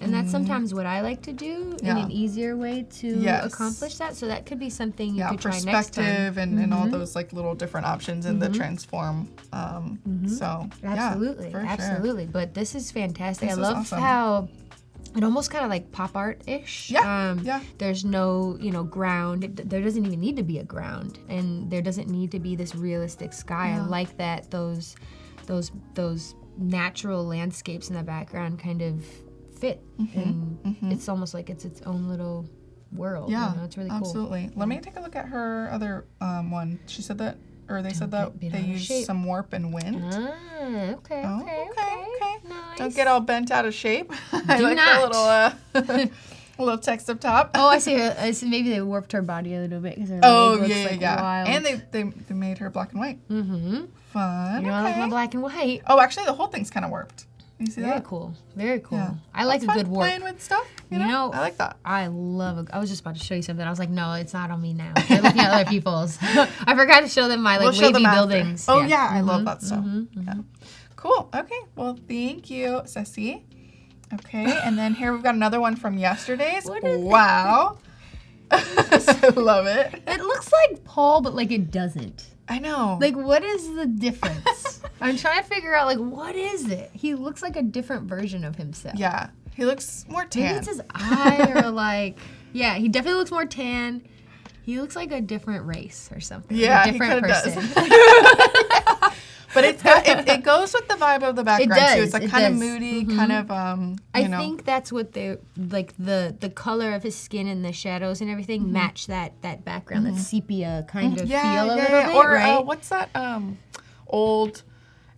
And that's sometimes what I like to do in an easier way to accomplish that. So that could be something you could try next time. Perspective and all those like little different options in the transform. So absolutely, absolutely. Sure. But this is fantastic. This I love awesome. how it almost kind of like pop art-ish. There's no, ground. There doesn't even need to be a ground, and there doesn't need to be this realistic sky. I like that those natural landscapes in the background kind of fit, and it's almost like it's its own little world. Yeah, it's really cool. Absolutely. Let me take a look at her other one. She said that, or they said that they used some warp and wind. Okay. Nice. Nice. Don't get all bent out of shape. I Do like not. the little A little text up top. Oh, I see. Maybe they warped her body a little bit because her Oh, leg yeah, looks like yeah. wild. And they made her black and white. Mm-hmm. Fun. You know, I like my black and white. Oh, actually, the whole thing's kind of warped. You see Very that? cool. Very cool. Yeah. I like a good warp. Playing with stuff. You know, I like that. I was just about to show you something. I was like, no, it's not on me now. They're looking at other people's. I forgot to show them my like wavy buildings. Oh yeah, I love that stuff. Yeah. Cool. Okay. Well, thank you, Ceci. Okay, and then here we've got another one from yesterday's. Wow. I love it. It looks like Paul, but like it doesn't. I know. Like, what is the difference? I'm trying to figure out, like, what is it? He looks like a different version of himself. Yeah. He looks more tan. Maybe it's his eye or, like, yeah, he definitely looks more tan. He looks like a different race or something. Yeah, like a different person. Does. But it goes with the vibe of the background, it does, too. It's, like, kind of moody, kind of, I think that's what they, like, the color of his skin and the shadows and everything match that background, that sepia kind of feel a little bit, or, right? What's that old,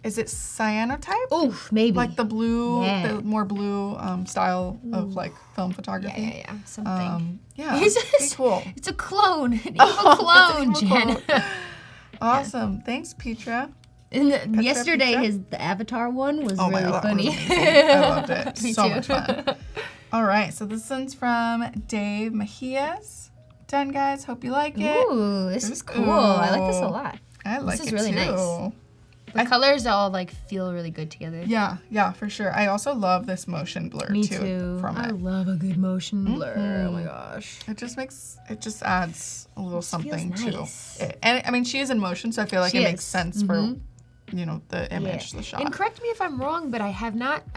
is it cyanotype? Oh, maybe. Like the blue, the more blue style of, like, film photography. Yeah, something. Yeah, it's cool. It's a clone, an evil clone, Jen. Awesome. Thanks, Petra. And yesterday, the Avatar one was really funny. Was I loved it. Me so too. much fun. All right, so this one's from Dave Mejias. Done, guys. Hope you like it. Ooh, this is cool. I like this a lot. I like it, This is really nice. The colors all like feel really good together. Yeah, for sure. I also love this motion blur Me too. From I it. love a good motion blur. Oh my gosh. It just adds a little something nice. to it. And I mean, she is in motion, so I feel like it makes sense for the image, the shot. And correct me if I'm wrong, but I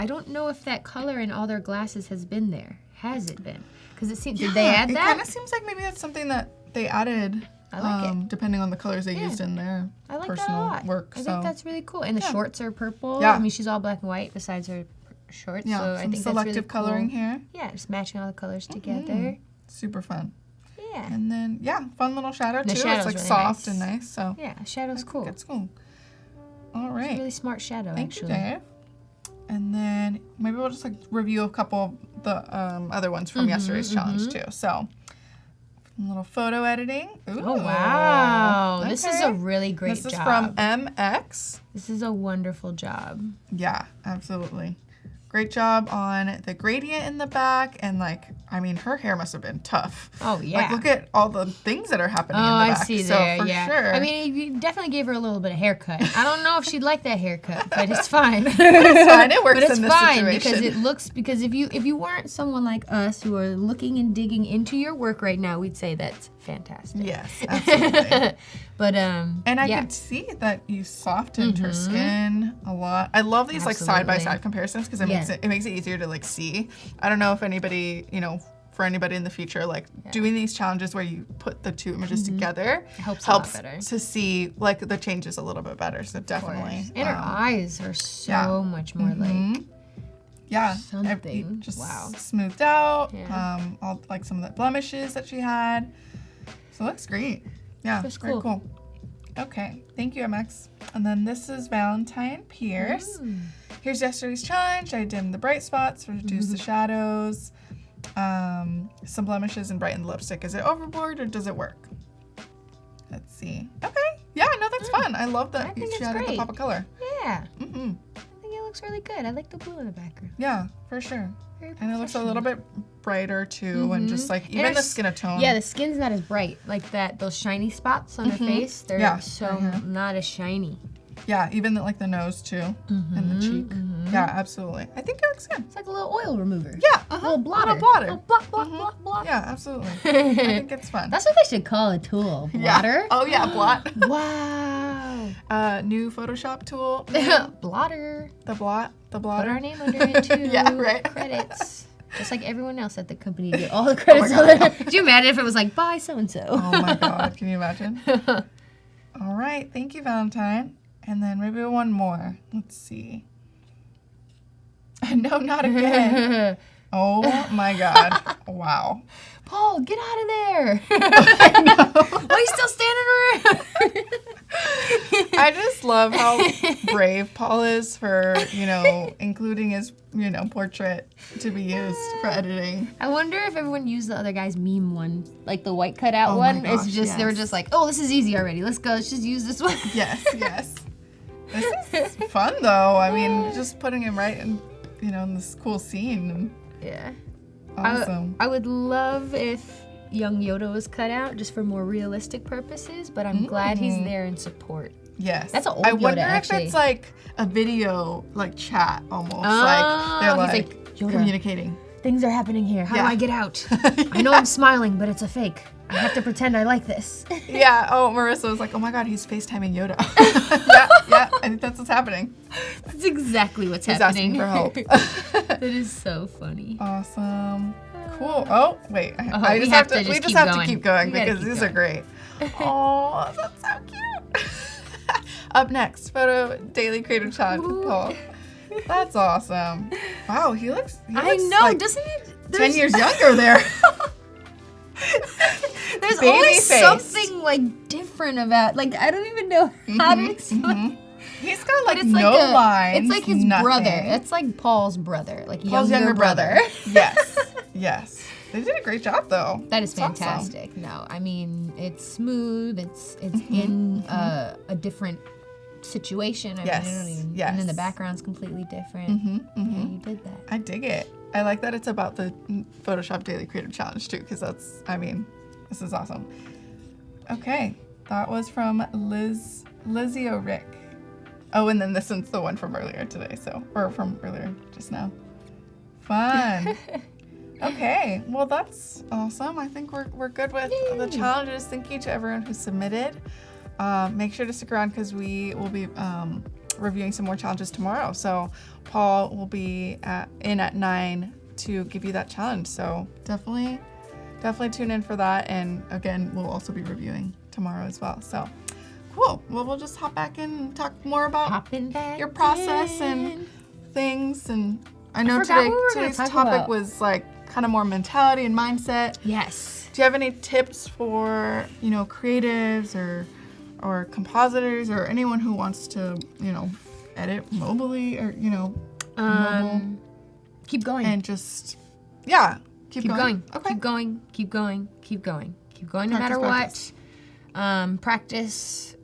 don't know if that color in all their glasses has been there. Has it been? Because it seems, did they add that? It kind of seems like maybe that's something that they added. I like it. Depending on the colors they used in their personal work. I think that's really cool. And the shorts are purple. Yeah. I mean, she's all black and white besides her shorts. Yeah, so I think selective that's really coloring cool. here. Yeah, just matching all the colors together. Super fun. Yeah. And then, fun little shadow too. It's shadow's like really soft nice. and nice. So yeah, shadow's cool. It's cool. All right. It's a really smart shadow, Thank actually. you, Dave. And then maybe we'll just like review a couple of the other ones from yesterday's challenge too. So a little photo editing. Ooh, Oh, wow. Okay. This is a really great job. This is from MX. This is a wonderful job. Yeah, absolutely. Great job on the gradient in the back. And like, I mean, her hair must have been tough. Oh, yeah. Like, look at all the things that are happening in the I back. see so there, for yeah. sure. I mean, you definitely gave her a little bit of haircut. I don't know if she'd like that haircut, but it's fine. It's fine. It works but it's in this fine situation. because if you weren't someone like us who are looking and digging into your work right now, we'd say that's fantastic. Yes, absolutely. But and I could see that you softened her skin a lot. I love these like side by side comparisons because it makes it easier to like see. I don't know if anybody, for anybody in the future, like doing these challenges where you put the two images together helps a lot better to see like the changes a little bit better. So definitely. And her eyes are so much more like something. Just smoothed out. All like some of the blemishes that she had. So it looks great. Yeah, That's very cool. Okay, thank you, MX. And then this is Valentine Pierce. Here's yesterday's challenge. I dimmed the bright spots, reduced the shadows, some blemishes, and brightened the lipstick. Is it overboard or does it work? Let's see. Okay. Yeah, no, that's fun. I love that she added the pop of color. Yeah. I think it looks really good. I like the blue in the background. Yeah, for sure. And it looks a little bit brighter too, and just like even the skin tone. Yeah, the skin's not as bright. Like those shiny spots on her face, they're not as shiny. Yeah, even like the nose too, and the cheek. Yeah, absolutely. I think it looks good. It's like a little oil remover. Yeah, a little blotter. Little blotter. Little blot, blot, blot, blot. Yeah, absolutely. I think it's fun. That's what they should call a tool. Blotter. Yeah. Oh yeah, blot. Wow. New Photoshop tool. Blotter. The blotter. Put our name under it too. Yeah, right. Credits. Just like everyone else at the company did. All the credits on there. Could you imagine if it was like, by so-and-so? Oh my God, can you imagine? All right, thank you, Valentine. And then maybe one more. Let's see. No, not again. Oh my God. Wow. Paul, get out of there. I know. Why are you still standing around? I just love how brave Paul is for, including his, portrait to be used for editing. I wonder if everyone used the other guy's meme one, like the white cutout Oh one. my gosh, It's just, they were just like, oh, this is easy already. Let's go. Let's just use this one. Yes. This is fun, though. I mean, just putting him right in, in this cool scene. Yeah. Awesome. I would love if young Yoda was cut out just for more realistic purposes, but I'm glad he's there in support. Yes. That's an old I Yoda, wonder actually. if it's like a video, like chat almost. Oh, like they're he's like Yoda, communicating. things are happening here. How Yeah. do I get out? I know I'm smiling, but it's a fake. I have to pretend I like this. Yeah. Oh, Marissa was like, oh my God, he's FaceTiming Yoda. yeah. I think that's what's happening. That's exactly what's He's happening. asking for help. That is so funny. Awesome. Cool. Oh, wait. we We have just keep have to going. keep going We gotta because keep these going. are great. Oh, that's so cute. Up next, photo daily creative challenge with Paul. That's awesome. Wow, he looks I know, like doesn't it? 10 years younger there. There's Baby always faced. something like different about, like, I don't even know how to explain. He's got But like it's no like lines. It's like his nothing. brother. It's like Paul's brother, like Paul's younger brother. Yes. They did a great job though. That is It's awesome. fantastic. No, I mean it's smooth. It's in a different situation. I mean, I don't even, and then the background's completely different. Yeah, you did that. I dig it. I like that it's about the Photoshop Daily Creative Challenge too, because this is awesome. Okay, that was from Lizzie O'Rick. Oh, and then this one's the one from earlier today, or from earlier just now. Fun. Okay, well that's awesome. I think we're good with the challenges. Thank you to everyone who submitted. Make sure to stick around because we will be reviewing some more challenges tomorrow. So Paul will be in at 9 to give you that challenge. So definitely tune in for that. And again, we'll also be reviewing tomorrow as well. So cool. Well, we'll just hop back in and talk more about your process and things. And I know today's topic was like kind of more mentality and mindset. Yes. Do you have any tips for, creatives or compositors or anyone who wants to, edit mobily or, mobile? Keep going. And just, keep going. Okay. Keep going. Keep going. Keep going. Keep going no matter what. Practice.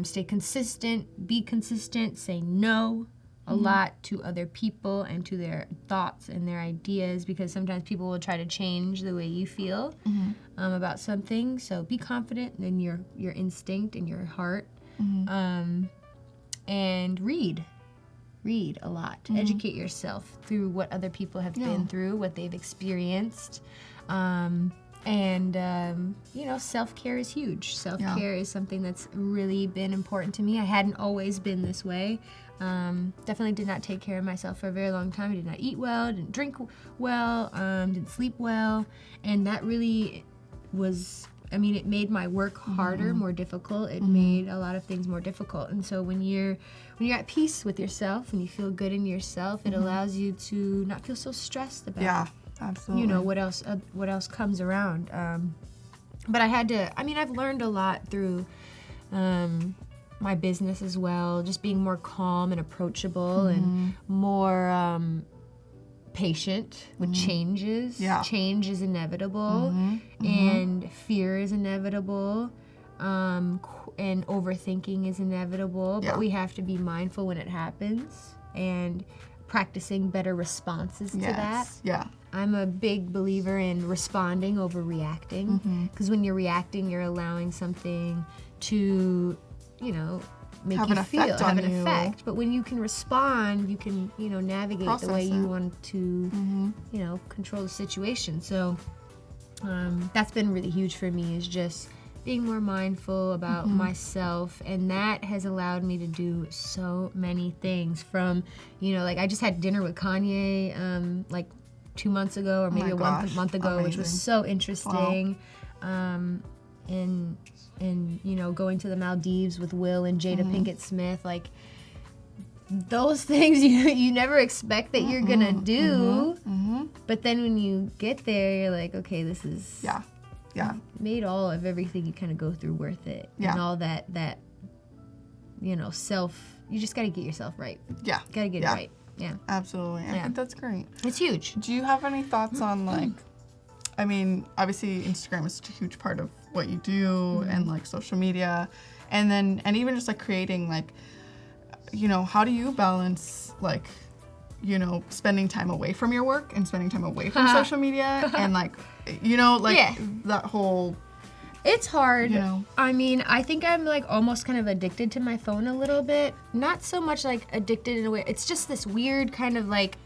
Stay consistent. Be consistent. Say no a lot to other people and to their thoughts and their ideas, because sometimes people will try to change the way you feel about something. So be confident in your instinct and your heart. And read a lot. Educate yourself through what other people have been through, what they've experienced. Self-care is huge. Self-care is something that's really been important to me. I hadn't always been this way. Definitely did not take care of myself for a very long time. I did not eat well, didn't drink well, didn't sleep well. And that really was, it made my work harder, more difficult. It made a lot of things more difficult. And so when you're at peace with yourself and you feel good in yourself, it allows you to not feel so stressed about absolutely. What else comes around. But I had to, I've learned a lot through my business as well, just being more calm and approachable and more patient with changes. Change is inevitable and fear is inevitable. And overthinking is inevitable, but we have to be mindful when it happens and practicing better responses to that. Yeah. I'm a big believer in responding over reacting, because when you're reacting, you're allowing something to, make have you an feel, effect have on an you. effect. But when you can respond, you can, navigate Process the way you it. want to, control the situation. So that's been really huge for me, is just being more mindful about myself, and that has allowed me to do so many things. From, I just had dinner with Kanye, 2 months ago, or maybe a month ago, which was so interesting. Wow. And going to the Maldives with Will and Jada Pinkett Smith, those things you never expect that you're gonna do, But then when you get there, you're like, okay, this is made all of everything you kind of go through worth it. And all that you just got to get yourself right. Yeah. Got to get it right. Yeah. Absolutely. I think that's great. It's huge. Do you have any thoughts on like, I mean, obviously Instagram is such a huge part of what you do and like social media, and even just like creating like, how do you balance like, spending time away from your work and spending time away from social media and like, that whole. It's hard. I mean, I think I'm like almost kind of addicted to my phone a little bit. Not so much like addicted in a way. It's just this weird kind of like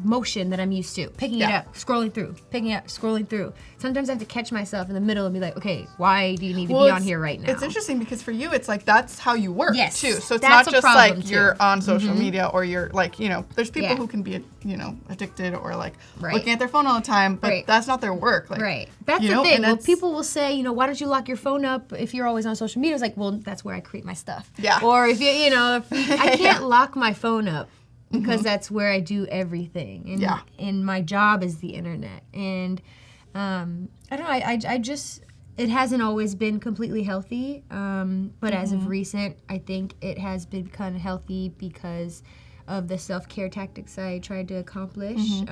motion that I'm used to. Picking it up, scrolling through, picking it up, scrolling through. Sometimes I have to catch myself in the middle and be like, okay, why do you need to be on here right now? It's interesting because for you, it's like that's how you work too. So it's not just like you're on social media or you're like, there's people who can be, addicted or like looking at their phone all the time, but that's not their work. Like, That's the thing. Well, people will say, why don't you lock your phone up if you're always on social media? It's like, well, that's where I create my stuff. Yeah. Or if I can't lock my phone up. Because that's where I do everything. And my job is the internet. And I don't know, I just, it hasn't always been completely healthy. But as of recent, I think it has been kind of healthy because of the self-care tactics I tried to accomplish.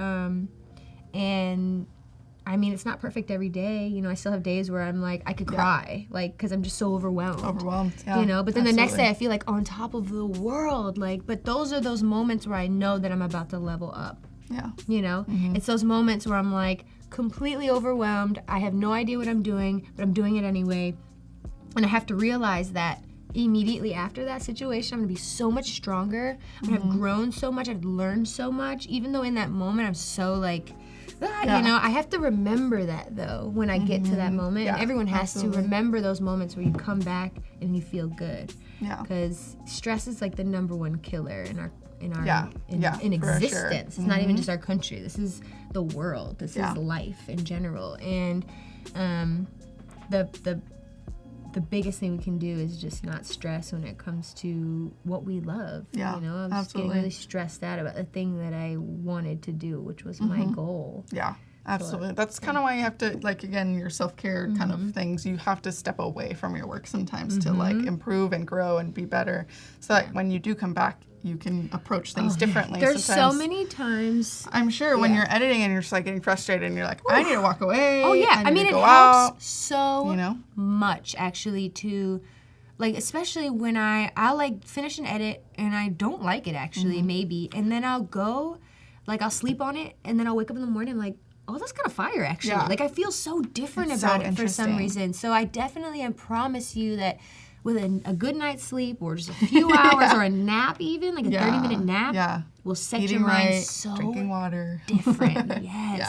And I mean, it's not perfect every day. I still have days where I'm like, I could cry, like, because I'm just so overwhelmed. But then the next day I feel like on top of the world, like, but those are those moments where I know that I'm about to level up. It's those moments where I'm like completely overwhelmed. I have no idea what I'm doing, but I'm doing it anyway. And I have to realize that immediately after that situation, I'm gonna be so much stronger. I'm gonna have grown so much. I've learned so much, even though in that moment I'm so like, I have to remember that though when I get to that moment. And everyone has to remember those moments where you come back and you feel good. Because stress is like the #1 killer in existence. Sure. It's not even just our country. This is the world. This is life in general. And the biggest thing we can do is just not stress when it comes to what we love. I'm just getting really stressed out about the thing that I wanted to do, which was my goal. Absolutely. That's kind of why you have to, like, again, your self-care kind of things, you have to step away from your work sometimes to like improve and grow and be better so that when you do come back, you can approach things differently. There's so many times. I'm sure when you're editing and you're just like getting frustrated and you're like, I need to walk away. I mean, it helps so much actually to, like, especially when I'll like finish an edit and I don't like it actually, maybe, and then I'll go, like, I'll sleep on it and then I'll wake up in the morning like, oh, that's kind of fire actually. Like, I feel so different about it for some reason. So I definitely promise you that with a good night's sleep or just a few hours or a nap even, like a 30-minute nap, will set your mind so drinking water. different.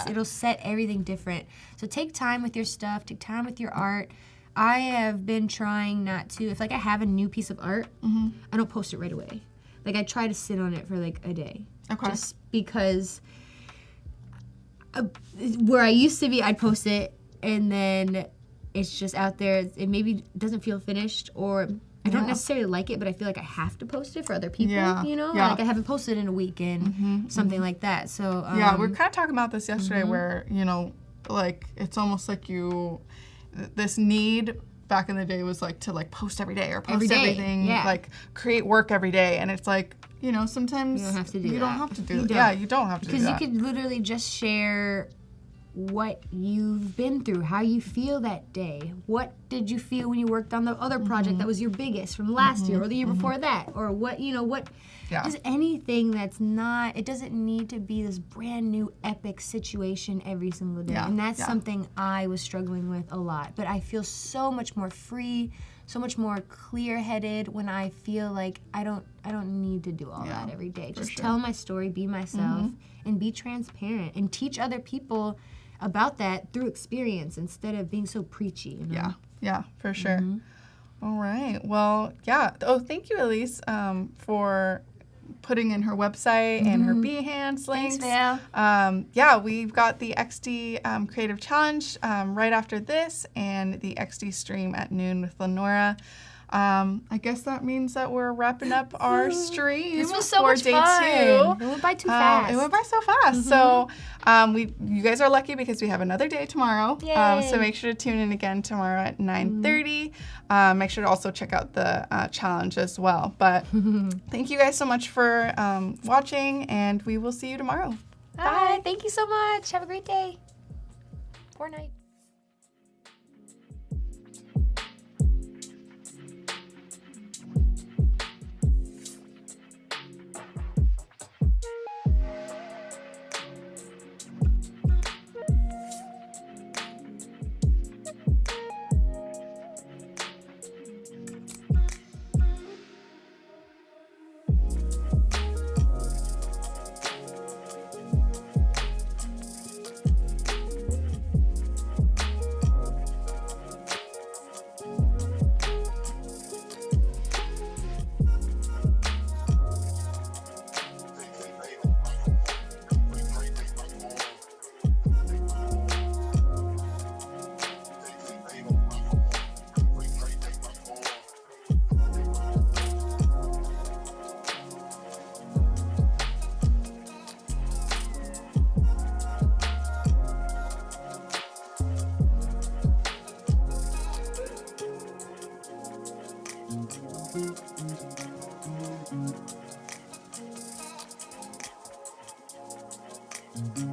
It'll set everything different. So take time with your stuff. Take time with your art. I have been trying not to, if like I have a new piece of art, I don't post it right away. Like, I try to sit on it for like a day. Just because where I used to be, I'd post it and then it's just out there. It maybe doesn't feel finished, or I don't necessarily like it, but I feel like I have to post it for other people, Like, I haven't posted in a week and something like that. So we were kind of talking about this yesterday where, like, it's almost like this need back in the day was like to like post every day or post everything, like create work every day. And it's like, sometimes you don't have to do that. You don't have to do that. You don't have to do that. Because you could literally just share what you've been through, how you feel that day. What did you feel when you worked on the other project that was your biggest from last year or the year before that? Or what, just anything that's not, it doesn't need to be this brand new epic situation every single day. And that's something I was struggling with a lot. But I feel so much more free, so much more clear-headed when I feel like I don't need to do all that every day. Just tell my story, be myself, and be transparent, and teach other people about that through experience instead of being so preachy. Yeah, for sure. All right. Well, Oh, thank you, Elise, for putting in her website and her Behance links. Thanks, Val. We've got the XD Creative Challenge right after this, and the XD stream at noon with Lenora. I guess that means that we're wrapping up our stream. This was so for much day fun. 2. It went by too fast. It went by so fast. So you guys are lucky because we have another day tomorrow. So make sure to tune in again tomorrow at 9:30. Make sure to also check out the challenge as well. But thank you guys so much for watching, and we will see you tomorrow. Bye. Thank you so much. Have a great day or night. Mm-hmm.